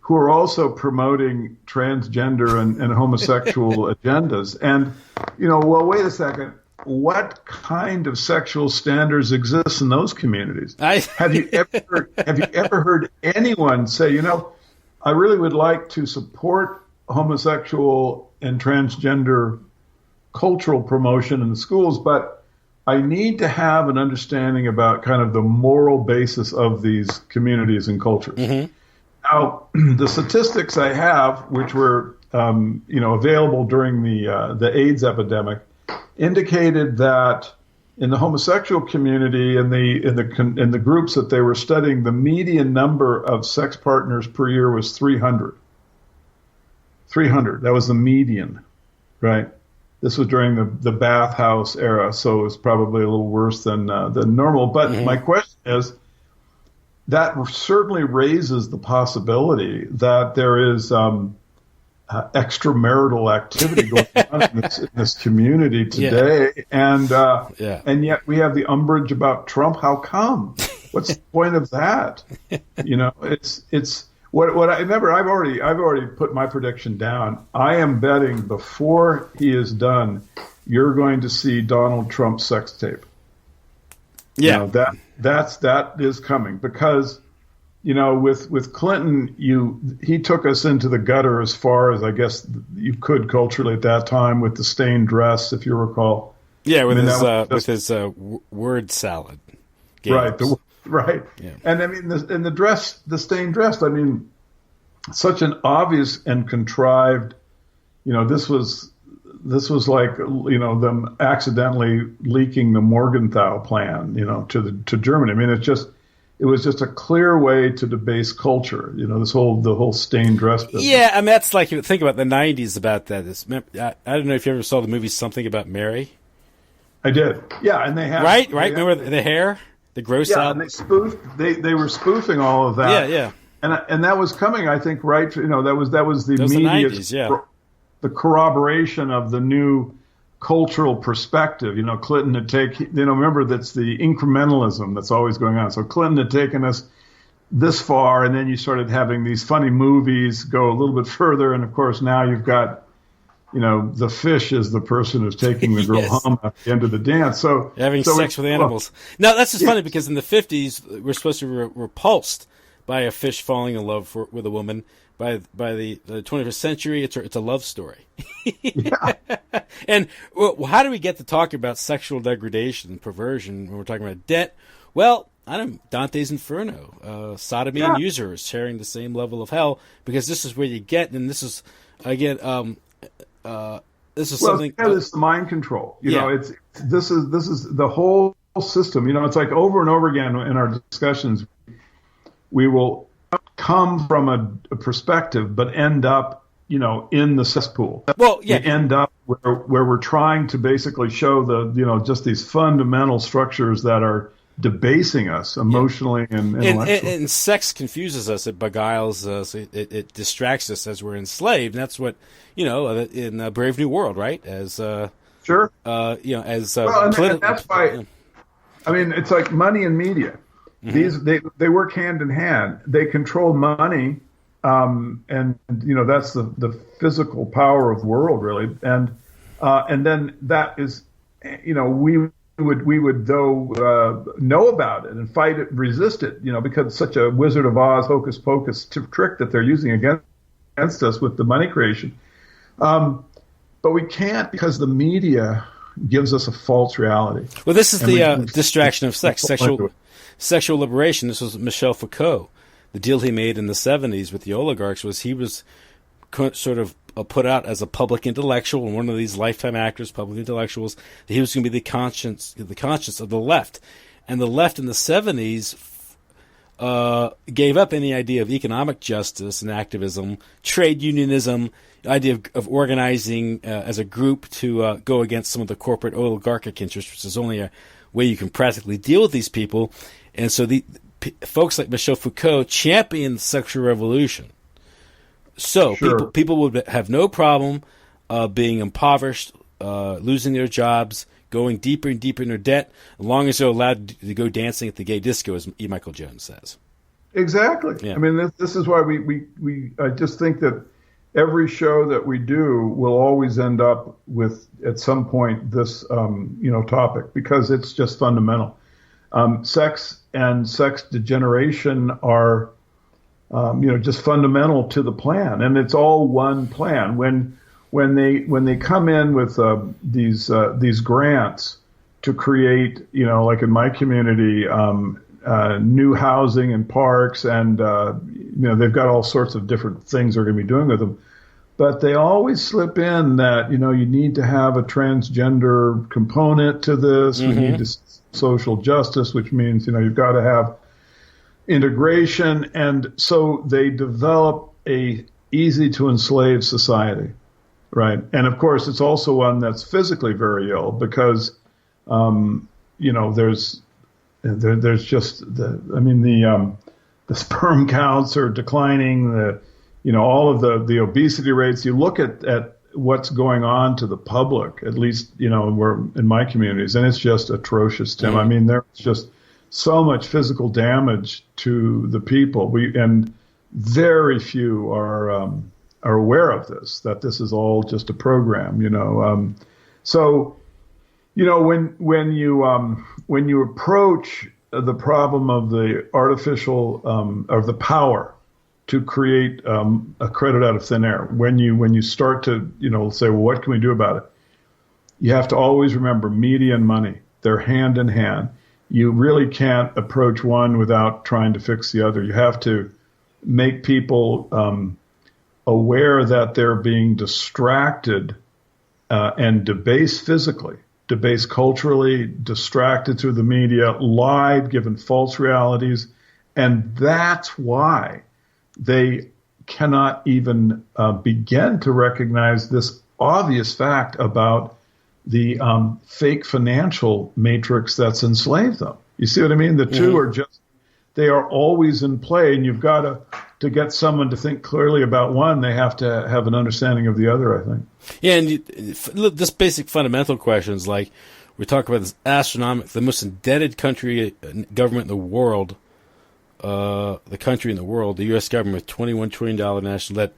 who are also promoting transgender and homosexual agendas. And, wait a second. What kind of sexual standards exist in those communities? Have you ever heard anyone say, I really would like to support homosexual and transgender cultural promotion in the schools, but I need to have an understanding about kind of the moral basis of these communities and cultures. Mm-hmm. Now, the statistics I have, which were available during the AIDS epidemic, indicated that in the homosexual community in the groups that they were studying, the median number of sex partners per year was 300. 300. That was the median, right? This was during the bathhouse era, so it was probably a little worse than normal. But my question is, that certainly raises the possibility that there is extramarital activity going on in this community today, and yet we have the umbrage about Trump. How come? What's the point of that? It's what I've already put my prediction down. I am betting before he is done, you're going to see Donald Trump's sex tape. Yeah, that is coming because. With Clinton, he took us into the gutter as far as I guess you could culturally at that time with the stained dress, if you recall. Yeah, with his word salad. Games. Right. Yeah. And I mean, the stained dress. I mean, such an obvious and contrived. This was like them accidentally leaking the Morgenthau plan. To Germany. I mean, it was just a clear way to debase culture, the whole stained dress business. Yeah, I mean, that's like, you think about the 90s about that. I don't know if you ever saw the movie Something About Mary. I did. Yeah, and they have. Right? Remember the hair? The gross out? And they were spoofing all of that. Yeah. And that was coming, I think, right, that was the media. The 90s, yeah. The corroboration of the new cultural perspective. Clinton had remember that's the incrementalism that's always going on. So Clinton had taken us this far, and then you started having these funny movies go a little bit further. And of course, now you've got, the fish is the person who's taking the girl Yes. home at the end of the dance. So having sex with animals. Now, that's just funny because in the 50s, we're supposed to be repulsed by a fish falling in love with a woman. By the 21st century, it's a love story. Yeah. And how do we get to talk about sexual degradation and perversion when we're talking about debt? Well, I don't know, Dante's Inferno, sodomy and usurers sharing the same level of hell, because this is where you get, and this is, again, this is something. Yeah, it's mind control. This is the whole system. It's like over and over again in our discussions, we will come from a perspective, but end up, in the cesspool. Well, yeah. We end up where we're trying to basically show just these fundamental structures that are debasing us emotionally and intellectually. And sex confuses us. It beguiles us. It distracts us as we're enslaved. And that's what, in Brave New World, right? As sure. As and that's why. I mean, it's like money and media. Mm-hmm. They work hand in hand. They control money, and that's the physical power of the world, really. And then that is, we would though know about it and fight it, resist it, because it's such a Wizard of Oz hocus pocus trick that they're using against us with the money creation. But we can't, because the media gives us a false reality. Well, this is the distraction of sex, sexual liberation. This was Michel Foucault. The deal he made in the 70s with the oligarchs was he was sort of put out as a public intellectual and one of these lifetime actors, public intellectuals, that he was going to be the conscience of the left. And the left in the 70s gave up any idea of economic justice and activism, trade unionism, idea of organizing as a group to go against some of the corporate oligarchic interests, which is only a way you can practically deal with these people. And so the folks like Michel Foucault championed the sexual revolution. So sure. people would have no problem being impoverished, losing their jobs, going deeper and deeper in their debt, as long as they're allowed to go dancing at the gay disco, as E. Michael Jones says. Exactly. Yeah. I mean, this is why I just think that every show that we do will always end up with, at some point, this topic, because it's just fundamental. Sex and sex degeneration are just fundamental to the plan, and it's all one plan. When they come in with these grants to create, like in my community, new housing and parks, and they've got all sorts of different things they're going to be doing with them, but they always slip in that you need to have a transgender component to this. Mm-hmm. We need social justice, which means you've got to have integration, and so they develop a easy to enslave society, right? And of course, it's also one that's physically very ill, because there's just the sperm counts are declining, all of the obesity rates. You look at what's going on to the public, at least we're in my communities, and it's just atrocious, Tim. Mm-hmm. I mean, there's just so much physical damage to the people. And very few are aware of this, that this is all just a program, So, when you approach the problem of the artificial, of the power to create a credit out of thin air, when you start to, say, well, what can we do about it? You have to always remember media and money. They're hand in hand. You really can't approach one without trying to fix the other. You have to make people aware that they're being distracted and debased physically, debased culturally, distracted through the media, lied, given false realities. And that's why they cannot even begin to recognize this obvious fact about the fake financial matrix that's enslaved them. You see what I mean? The two are they are always in play, and you've got to to get someone to think clearly about one, they have to have an understanding of the other, I think. Yeah, and this basic fundamental questions, like we talk about this the most indebted government in the world, the country in the world, the U.S. government with $21 trillion national debt,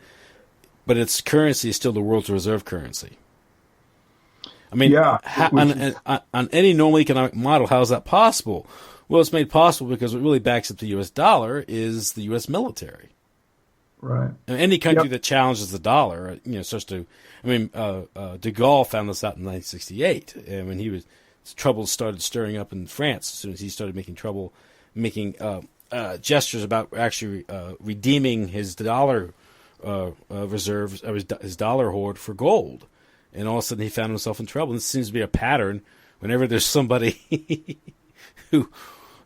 but its currency is still the world's reserve currency. I mean, on any normal economic model, how is that possible? Well, it's made possible because what really backs up the U.S. dollar is the U.S. military. Right. And any country that challenges the dollar, starts to. I mean, de Gaulle found this out in 1968, and when trouble started stirring up in France as soon as he started making gestures about actually redeeming his dollar reserves, or his dollar hoard for gold, and all of a sudden he found himself in trouble. And this seems to be a pattern. Whenever there's somebody who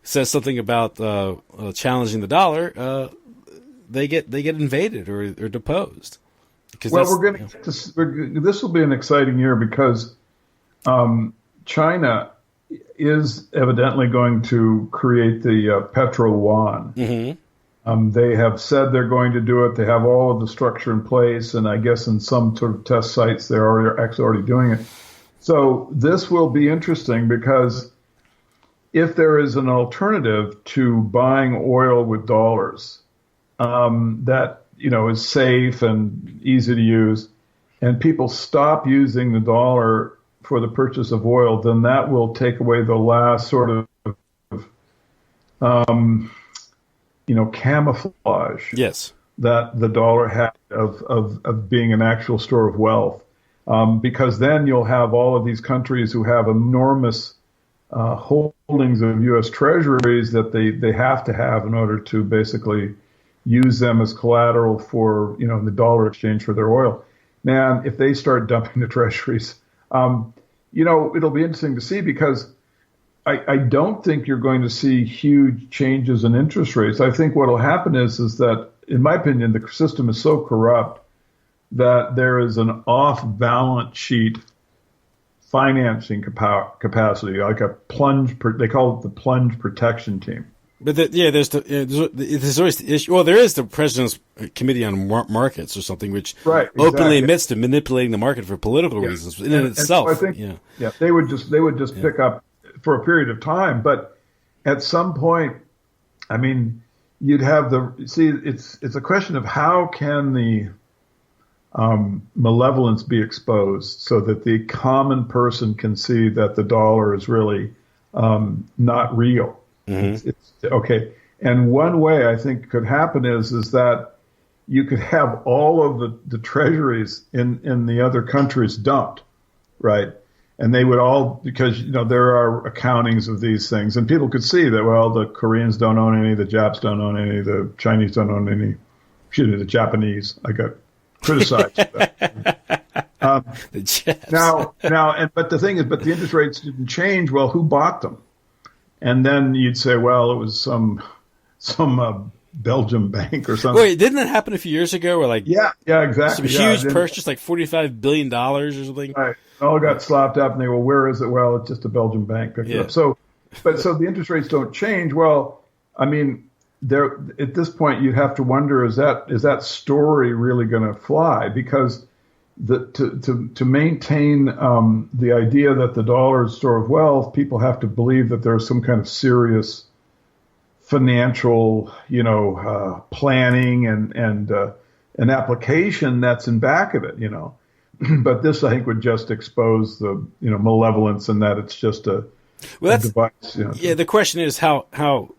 says something about challenging the dollar, they get invaded or deposed. Well, this will be an exciting year because China is evidently going to create the petro yuan. Mm-hmm. They have said they're going to do it. They have all of the structure in place, and I guess in some sort of test sites they're already doing it. So this will be interesting because if there is an alternative to buying oil with dollars that is safe and easy to use, and people stop using the dollar for the purchase of oil, then that will take away the last sort of camouflage that the dollar had of being an actual store of wealth. Because then you'll have all of these countries who have enormous holdings of U.S. treasuries that they have to have in order to basically use them as collateral for, the dollar exchange for their oil. Man, if they start dumping the treasuries, it'll be interesting to see because I don't think you're going to see huge changes in interest rates. I think what will happen is that, in my opinion, the system is so corrupt that there is an off-balance sheet financing capacity, like a plunge. They call it the plunge protection team. But there's always the issue. Well, there is the President's Committee on Markets or something, which openly admits to manipulating the market for political reasons in itself. So I think, they would just pick up for a period of time, but at some point, I mean, you'd have it's a question of how can the malevolence be exposed so that the common person can see that the dollar is really not real. Mm-hmm. It's okay. And one way I think could happen is that you could have all of the treasuries in the other countries dumped, right? And they would all, because, there are accountings of these things, and people could see that, well, the Koreans don't own any, the Japs don't own any, the Chinese don't own any, the Japanese. I got criticized for that. The Japs. But the thing is, the interest rates didn't change. Well, who bought them? And then you'd say, well, it was some Belgian bank or something. Wait, didn't that happen a few years ago? Where yeah, exactly. Some huge purchase, like $45 billion or something. Right. It all got slopped up, and they go, where is it? Well, it's just a Belgian bank picked it up. So the interest rates don't change. Well, I mean, at this point, you'd have to wonder, is that story really going to fly? Because to maintain the idea that the dollar is a store of wealth, people have to believe that there's some kind of serious financial, planning and an application that's in back of it, But this, I think, would just expose the, malevolence and that it's just a device. The question is how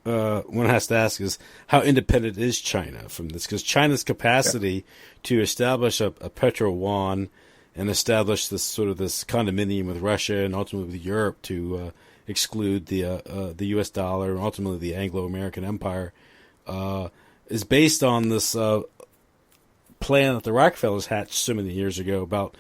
one has to ask is how independent is China from this? Because China's capacity to establish a petro yuan and establish this condominium with Russia and ultimately with Europe to exclude the U.S. dollar and ultimately the Anglo-American empire is based on this plan that the Rockefellers hatched so many years ago about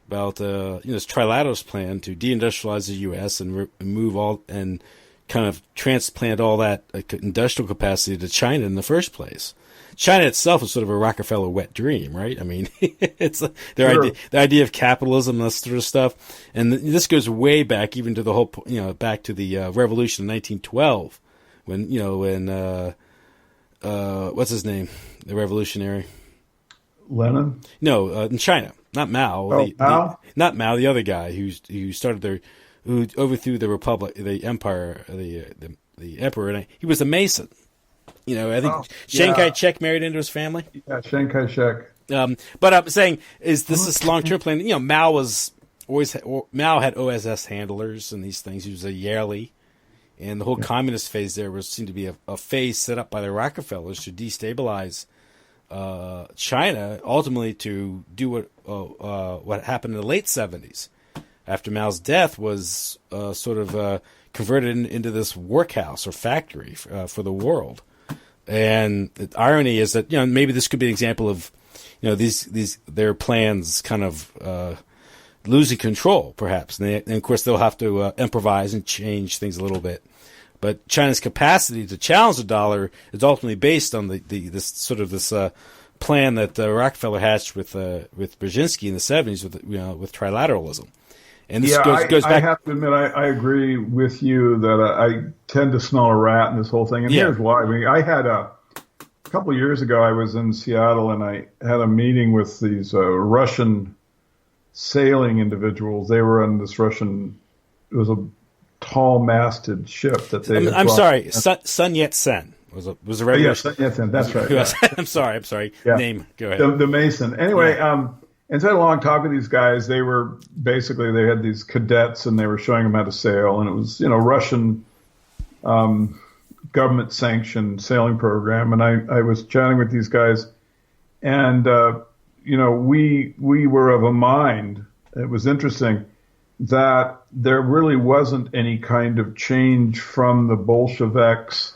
this trilateral plan to deindustrialize the U.S. and remove all and kind of transplant all that industrial capacity to China in the first place. China itself is sort of a Rockefeller wet dream, right? I mean, it's the idea of capitalism and that sort of stuff. And this goes way back, even to the whole, back to the revolution in 1912, when what's his name? The revolutionary. Lenin? No, in China, not Mao. Oh, Mao? Not Mao. The other guy who overthrew the republic, the empire, the emperor. And he was a Mason. I think Chiang Kai-shek married into his family. Yeah, Chiang Kai-shek. But I'm saying, is this long-term plan? Mao had OSS handlers and these things. He was a Yale. And the whole communist phase there seemed to be a phase set up by the Rockefellers to destabilize China, ultimately to do what happened in the late 70s. After Mao's death was converted into this workhouse or factory for the world. And the irony is that, maybe this could be an example of, their plans kind of losing control, perhaps. And of course, they'll have to improvise and change things a little bit. But China's capacity to challenge the dollar is ultimately based on this plan that Rockefeller hatched with Brzezinski in the 70s with trilateralism. And this goes back. I have to admit, I agree with you that I tend to smell a rat in this whole thing. And here's why. I mean, I had a couple of years ago, I was in Seattle and I had a meeting with these Russian sailing individuals. They were on this Russian, it was a tall-masted ship that they. I'm sorry, Sun Yat-sen was a revolution. Yeah, Sun Yat-sen. That's right. Yeah. I'm sorry. Yeah. Name. Go ahead. The Mason. Anyway, and so I had a long talk with these guys. They were basically, they had these cadets and they were showing them how to sail, and it was Russian government sanctioned sailing program. And I was chatting with these guys, and we were of a mind. It was interesting that there really wasn't any kind of change from the Bolsheviks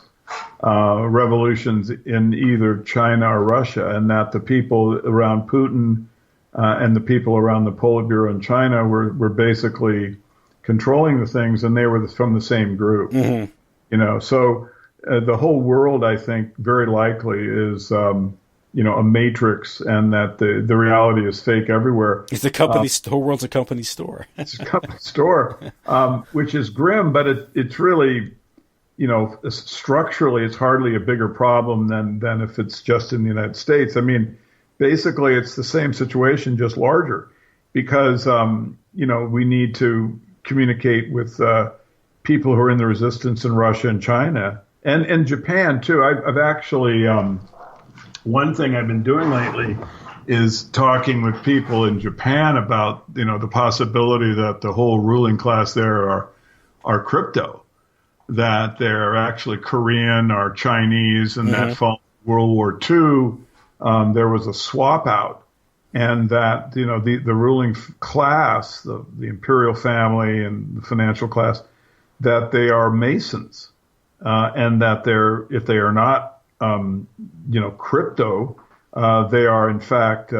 revolutions in either China or Russia, and that the people around Putin and the people around the Politburo in China were basically controlling the things, and they were from the same group. Mm-hmm. So the whole world, I think, very likely is a matrix, and that the reality is fake everywhere. It's the company. The whole world's a company store. It's a company store, which is grim, but it's really, structurally, it's hardly a bigger problem than if it's just in the United States. I mean, basically, it's the same situation, just larger, because we need to communicate with people who are in the resistance in Russia and China and Japan too. I've actually. One thing I've been doing lately is talking with people in Japan about, the possibility that the whole ruling class there are crypto, that they're actually Korean or Chinese, and that following World War II, there was a swap out, and that, the ruling class, the imperial family and the financial class, that they are Masons, and that if they are not, crypto, they are in fact,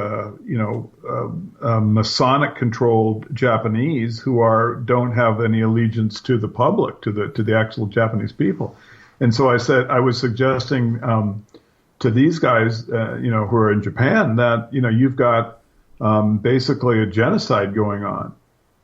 Masonic-controlled Japanese who don't have any allegiance to the public, to the actual Japanese people. And so I was suggesting to these guys, who are in Japan, that you've got basically a genocide going on,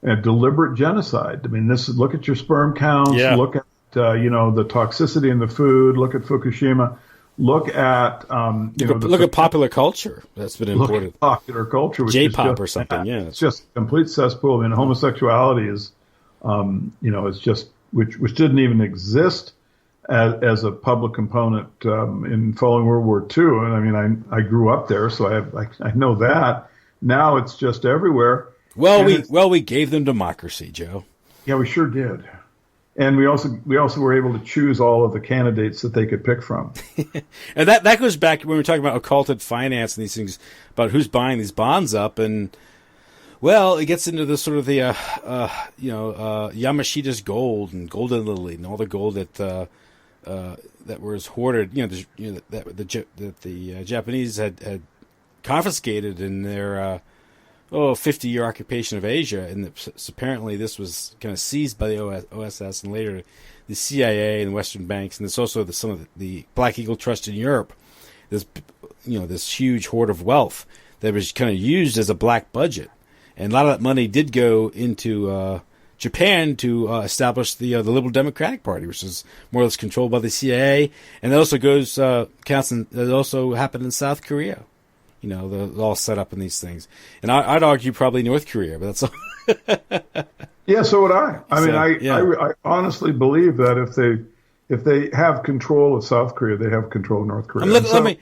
a deliberate genocide. I mean, look at your sperm counts, look at the toxicity in the food, look at Fukushima. Look at look at popular culture that's been imported. Look at popular culture, which J-pop is or something. Yeah, it's just a complete cesspool. I mean, homosexuality is, it's just which didn't even exist as a public component in following World War II. And I mean, I grew up there, so I know that. Now it's just everywhere. Well, we gave them democracy, Joe. Yeah, we sure did. And we also were able to choose all of the candidates that they could pick from. And that goes back when we were talking about occulted finance and these things, about who's buying these bonds up. And, well, it gets into the sort of the, Yamashita's gold and Golden Lily and all the gold that was hoarded, that the Japanese had confiscated in their 50-year occupation of Asia, and apparently this was kind of seized by the OSS and later the CIA and Western banks, and there's also some of the Black Eagle Trust in Europe. This huge hoard of wealth that was kind of used as a black budget, and a lot of that money did go into Japan to establish the Liberal Democratic Party, which is more or less controlled by the CIA, and that also that also happened in South Korea. They're all set up in these things, and I'd argue probably North Korea, but that's all. Yeah, so would I. I honestly believe that if they have control of South Korea, they have control of North Korea.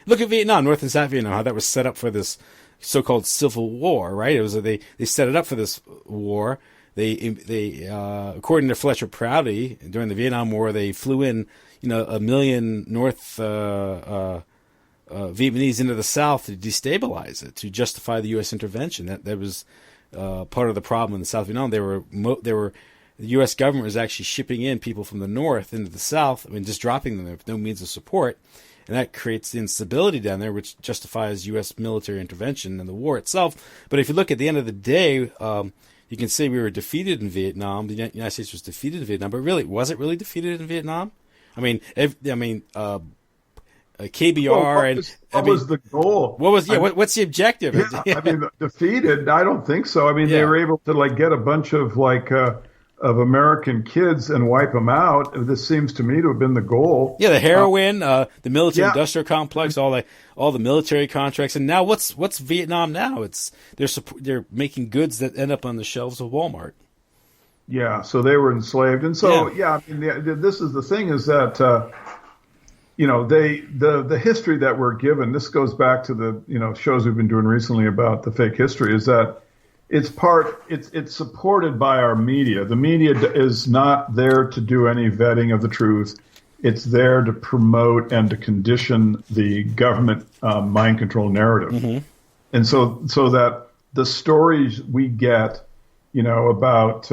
Look at Vietnam, North and South Vietnam, how that was set up for this so-called civil war, right? It was they set it up for this war. They according to Fletcher Prouty, during the Vietnam War, they flew in, 1 million North Vietnamese into the South to destabilize it, to justify the U.S. intervention. That was part of the problem in the South Vietnam. The U.S. government was actually shipping in people from the North into the South, just dropping them there with no means of support, and that creates the instability down there, which justifies U.S. military intervention in the war itself. But if you look at the end of the day, you can say we were defeated in Vietnam. The United States was defeated in Vietnam, but really, was it really defeated in Vietnam? KBR what was the goal? What's the objective? Yeah, defeated. I don't think so. They were able to get a bunch of of American kids and wipe them out. This seems to me to have been the goal. Yeah, the heroin, the military-industrial complex, all the military contracts, and now what's Vietnam now? They're making goods that end up on the shelves of Walmart. Yeah, so they were enslaved, and so this is the thing: is that the history that we're given. This goes back to the shows we've been doing recently about the fake history. Is that it's supported by our media. The media is not there to do any vetting of the truth. It's there to promote and to condition the government mind control narrative. Mm-hmm. And so that the stories we get, about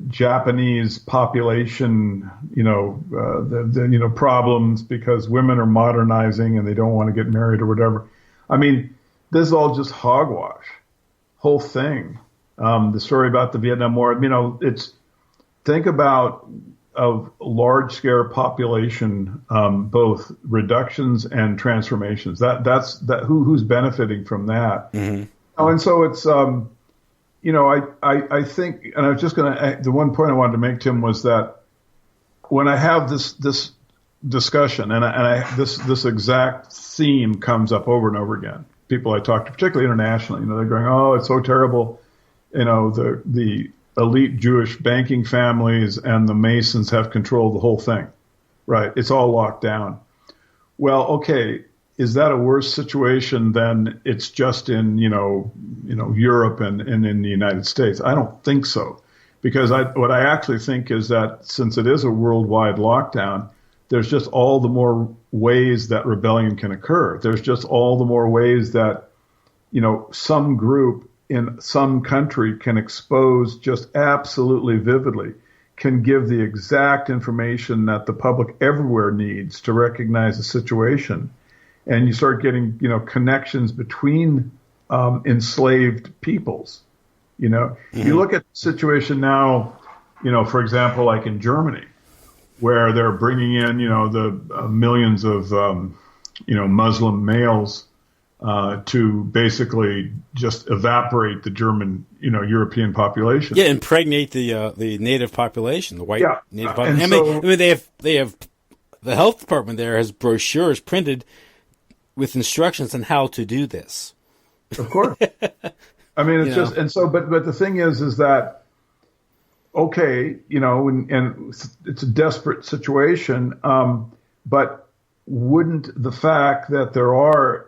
Japanese population, the problems because women are modernizing and they don't want to get married or whatever. This is all just hogwash. Whole thing. The story about the Vietnam War, think about of large scale population, both reductions and transformations. That's who's benefiting from that. Mm-hmm. And so it's, I think, and I was just going to, the one point I wanted to make, Tim, was that when I have this discussion and this exact theme comes up over and over again. People I talk to, particularly internationally, they're going, "Oh, it's so terrible." The elite Jewish banking families and the Masons have controlled the whole thing, right? It's all locked down. Well, okay, is that a worse situation than it's just in Europe and in the United States? I don't think so, because what I actually think is that since it is a worldwide lockdown, there's just all the more ways that rebellion can occur. There's just all the more ways that, some group in some country can expose just absolutely vividly, can give the exact information that the public everywhere needs to recognize the situation. And you start getting, connections between enslaved peoples. Mm-hmm. You look at the situation now, for example, like in Germany, where they're bringing in, the millions of, Muslim males to basically just evaporate the German, European population. Yeah, impregnate the native population, the white native population. They have the health department there has brochures printed with instructions on how to do this. Of course. It's just, and so, but the thing is that, okay, and it's a desperate situation, but wouldn't the fact that there are,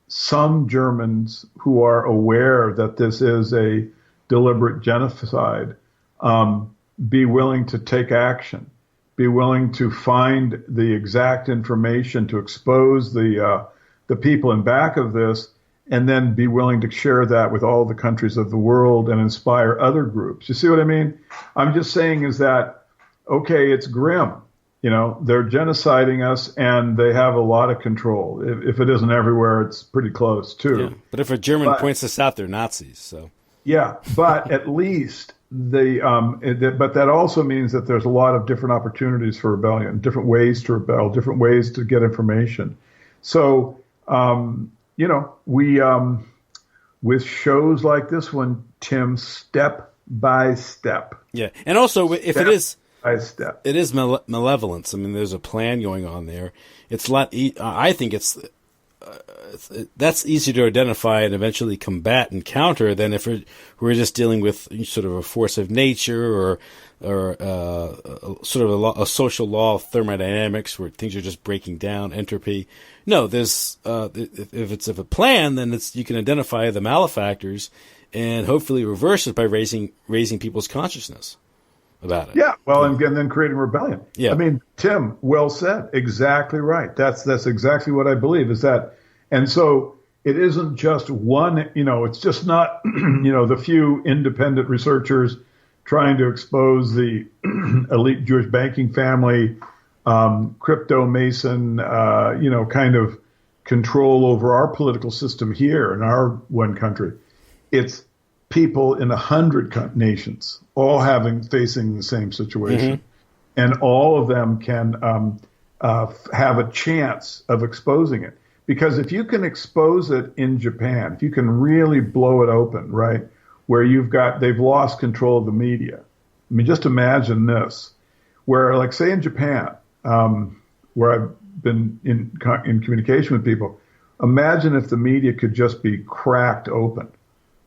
some Germans who are aware that this is a deliberate genocide, be willing to take action, be willing to find the exact information to expose the people in back of this, and then be willing to share that with all the countries of the world and inspire other groups. You see what I mean? I'm just saying is that, okay, it's grim. They're genociding us and they have a lot of control. If it isn't everywhere, it's pretty close too. Yeah. But if a German points us out, they're Nazis. So yeah, but at least but that also means that there's a lot of different opportunities for rebellion, different ways to rebel, different ways to get information. So, we, with shows like this one, Tim, step by step. Yeah, and also if Step it is by step. it is malevolence. I mean, there's a plan going on there. It's a lot. I think that's easier to identify and eventually combat and counter than if we're just dealing with sort of a force of nature or sort of a social law of thermodynamics where things are just breaking down, entropy. No, there's if it's of a plan, then you can identify the malefactors and hopefully reverse it by raising people's consciousness about it. Yeah, well, and then creating rebellion. Yeah. I mean, Tim, well said. Exactly right. That's exactly what I believe is that. And so it isn't just one, it's just not, the few independent researchers trying to expose the elite Jewish banking family, crypto Mason, kind of control over our political system here in our one country. It's people in 100 nations all facing the same situation. Mm-hmm. And all of them can have a chance of exposing it. Because if you can expose it in Japan, if you can really blow it open, right, where they've lost control of the media. I mean, just imagine this, where, like, say in Japan, where I've been in communication with people, imagine if the media could just be cracked open,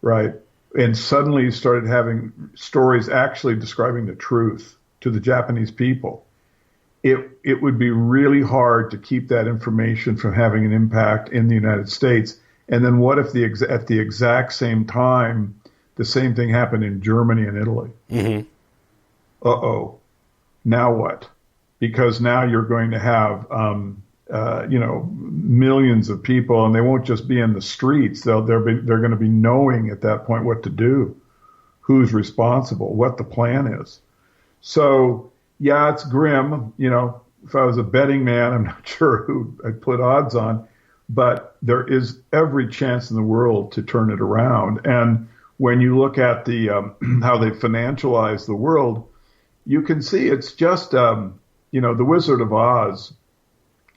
right, and suddenly you started having stories actually describing the truth to the Japanese people. It would be really hard to keep that information from having an impact in the United States. And then what if at the exact same time, the same thing happened in Germany and Italy? Mm-hmm. Uh-oh. Now what? Because now you're going to have, millions of people, and they won't just be in the streets. They're going to be knowing at that point what to do, who's responsible, what the plan is. So, yeah, it's grim. If I was a betting man, I'm not sure who I'd put odds on, but there is every chance in the world to turn it around. And when you look at the how they financialize the world, you can see it's just, The Wizard of Oz,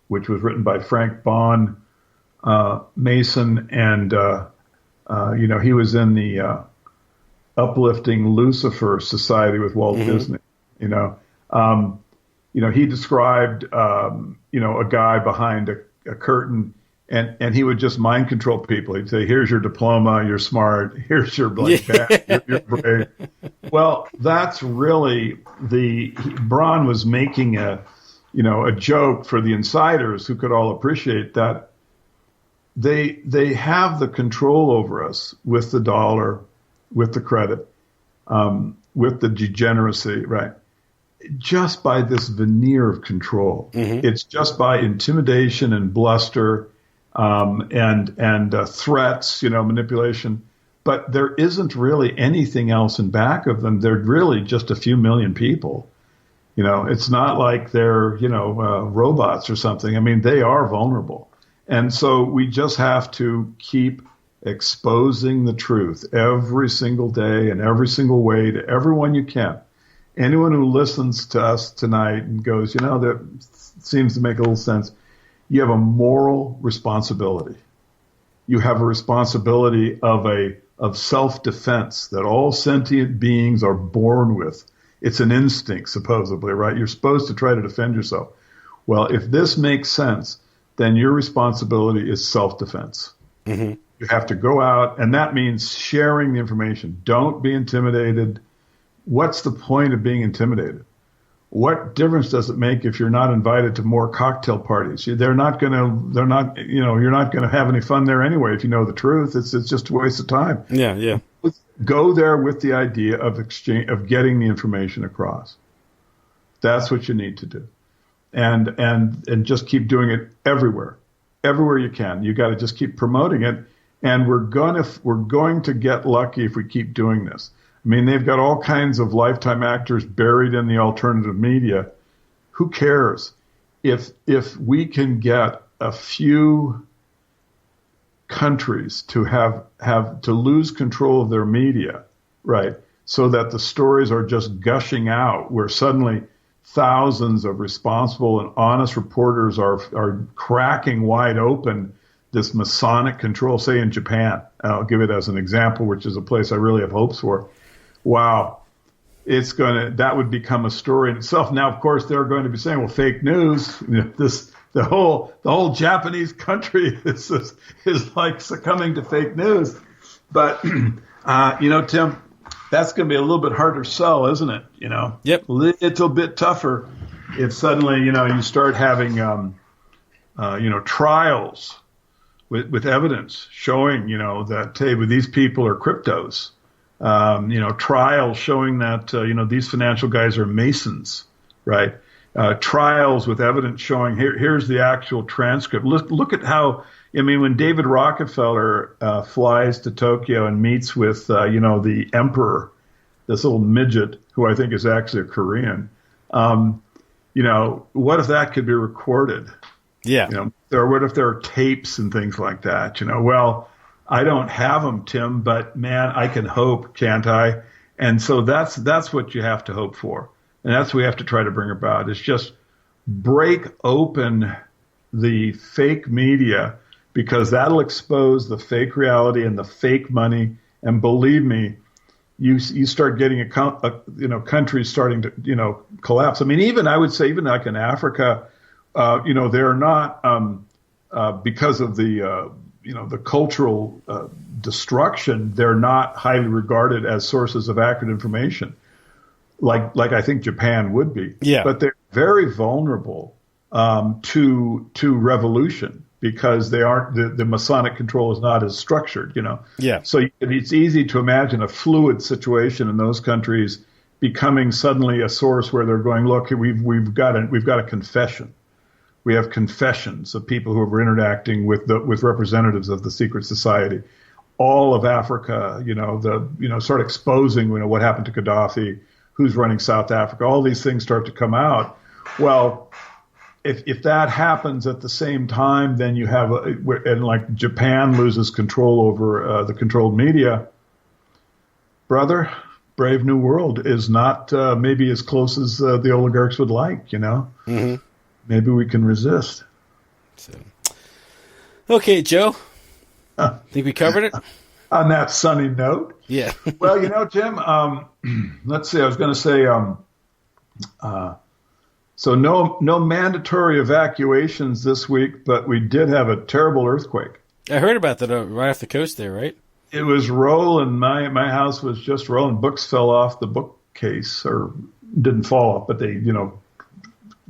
which was written by Frank Bon Mason, and he was in the Uplifting Lucifer Society with Walt mm-hmm. Disney. He described, a guy behind a curtain, and he would just mind control people. He'd say, "Here's your diploma. You're smart. Here's your blank badge. You're brave." Well, that's really Braun was making a joke for the insiders who could all appreciate that they have the control over us with the dollar, with the credit, with the degeneracy, right? Just by this veneer of control. Mm-hmm. It's just by intimidation and bluster and threats, manipulation. But there isn't really anything else in back of them. They're really just a few million people. It's not like they're, robots or something. I mean, they are vulnerable. And so we just have to keep exposing the truth every single day in every single way to everyone you can. Anyone who listens to us tonight and goes, that seems to make a little sense. You have a moral responsibility. You have a responsibility of self-defense that all sentient beings are born with. It's an instinct, supposedly, right? You're supposed to try to defend yourself. Well, if this makes sense, then your responsibility is self-defense. Mm-hmm. You have to go out, and that means sharing the information. Don't be intimidated. What's the point of being intimidated? What difference does it make if you're not invited to more cocktail parties? You're not going to have any fun there anyway if you know the truth. It's just a waste of time. Yeah. Go there with the idea of getting the information across. That's what you need to do. And just keep doing it everywhere you can. You got to just keep promoting it. And we're going to get lucky if we keep doing this. I mean, they've got all kinds of lifetime actors buried in the alternative media. Who cares? If we can get a few countries to have to lose control of their media, right, so that the stories are just gushing out, where suddenly thousands of responsible and honest reporters are cracking wide open this Masonic control, say in Japan. I'll give it as an example, which is a place I really have hopes for, wow, that would become a story in itself. Now, of course, they're going to be saying, well, fake news, the whole Japanese country is like succumbing to fake news. But, Tim, that's going to be a little bit harder sell, isn't it? Yep. A little bit tougher if suddenly, you start having, trials with evidence showing, that, hey, these people are cryptos. Trials showing that, these financial guys are Masons, right? Trials with evidence showing here's the actual transcript. Look at how, when David Rockefeller flies to Tokyo and meets with, the emperor, this little midget who I think is actually a Korean, what if that could be recorded? Yeah. Or what if there are tapes and things like that? Well, I don't have them, Tim, but man, I can hope, can't I? And so that's what you have to hope for. And that's what we have to try to bring about is just break open the fake media, because that'll expose the fake reality and the fake money. And believe me, you start getting countries starting to, collapse. I would say even like in Africa, they're not, because of the cultural destruction, they're not highly regarded as sources of accurate information, like I think Japan would be. Yeah. But they're very vulnerable to revolution because they aren't the Masonic control is not as structured. Yeah. So it's easy to imagine a fluid situation in those countries becoming suddenly a source where they're going, look, we've got a confession. We have confessions of people who are interacting with representatives of the secret society. All of Africa, start exposing, what happened to Gaddafi, who's running South Africa. All these things start to come out. Well, if that happens at the same time, then you have, and like Japan loses control over the controlled media. Brother, Brave New World is not maybe as close as the oligarchs would like, Mm-hmm. Maybe we can resist. So, okay, Joe. Think we covered it? On that sunny note. Yeah. Well, Jim, let's see. I was going to say, so no mandatory evacuations this week, but we did have a terrible earthquake. I heard about that right off the coast there, right? It was rolling. My house was just rolling. Books fell off the bookcase, or didn't fall off, but they,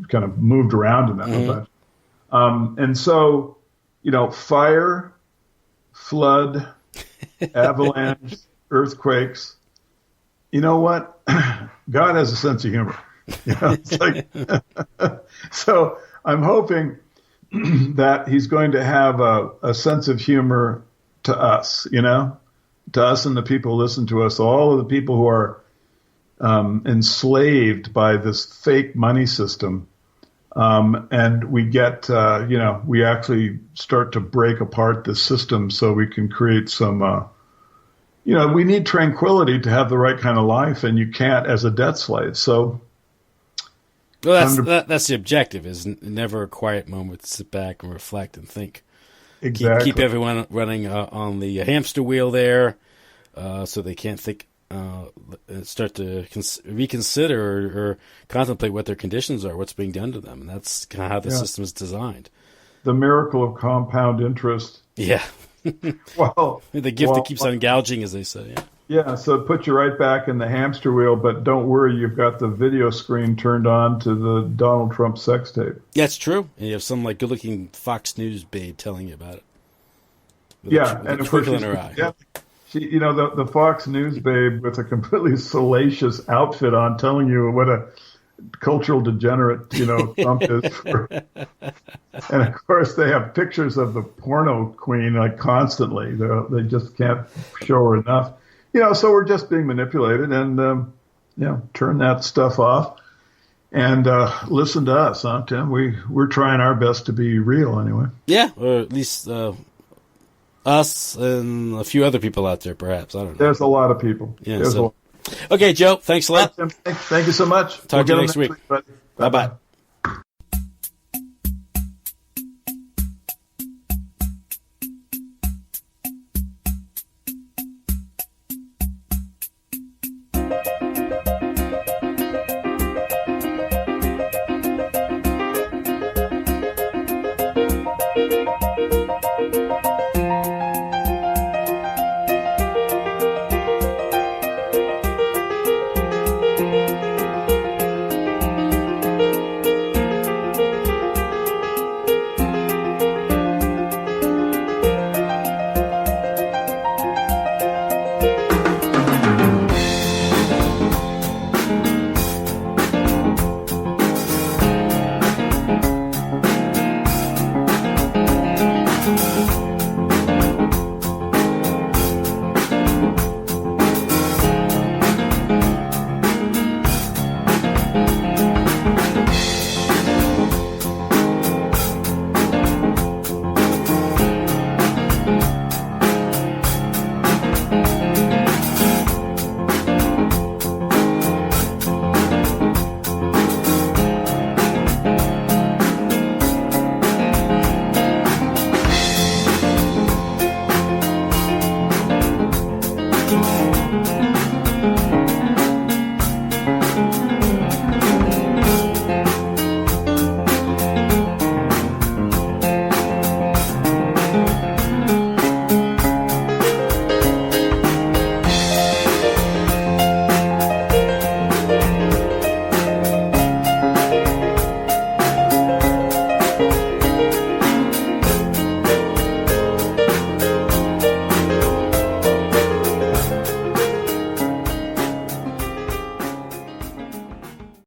kind of moved around in that. Mm-hmm. And so, fire, flood, avalanche, earthquakes. You know what? God has a sense of humor. It's like, so I'm hoping that he's going to have a sense of humor to us, to us and the people who listen to us, all of the people who are enslaved by this fake money system. And we get, we actually start to break apart the system so we can create some, we need tranquility to have the right kind of life, and you can't as a debt slave. So, well, that's the objective, is never a quiet moment to sit back and reflect and think. Exactly. Keep everyone running on the hamster wheel there, so they can't think, start to reconsider or contemplate what their conditions are, what's being done to them. And that's kind of how the system is designed. The miracle of compound interest. Yeah. Well, the gift that keeps on gouging, as they say. Yeah. Yeah, so it puts you right back in the hamster wheel, but don't worry, you've got the video screen turned on to the Donald Trump sex tape. Yeah, it's true. And you have some good-looking Fox News babe telling you about it. With and a twinkle in her eye. Yeah, she, the Fox News babe with a completely salacious outfit on, telling you what a cultural degenerate, Trump is. And of course, they have pictures of the porno queen constantly. They just can't show her enough. So we're just being manipulated, and turn that stuff off and listen to us, huh, Tim? We're trying our best to be real, anyway. Yeah, or at least us and a few other people out there, perhaps. I don't know. There's a lot of people. Yeah. Okay, Joe. Thanks a lot. Thank you so much. Talk to you next week. Bye-bye.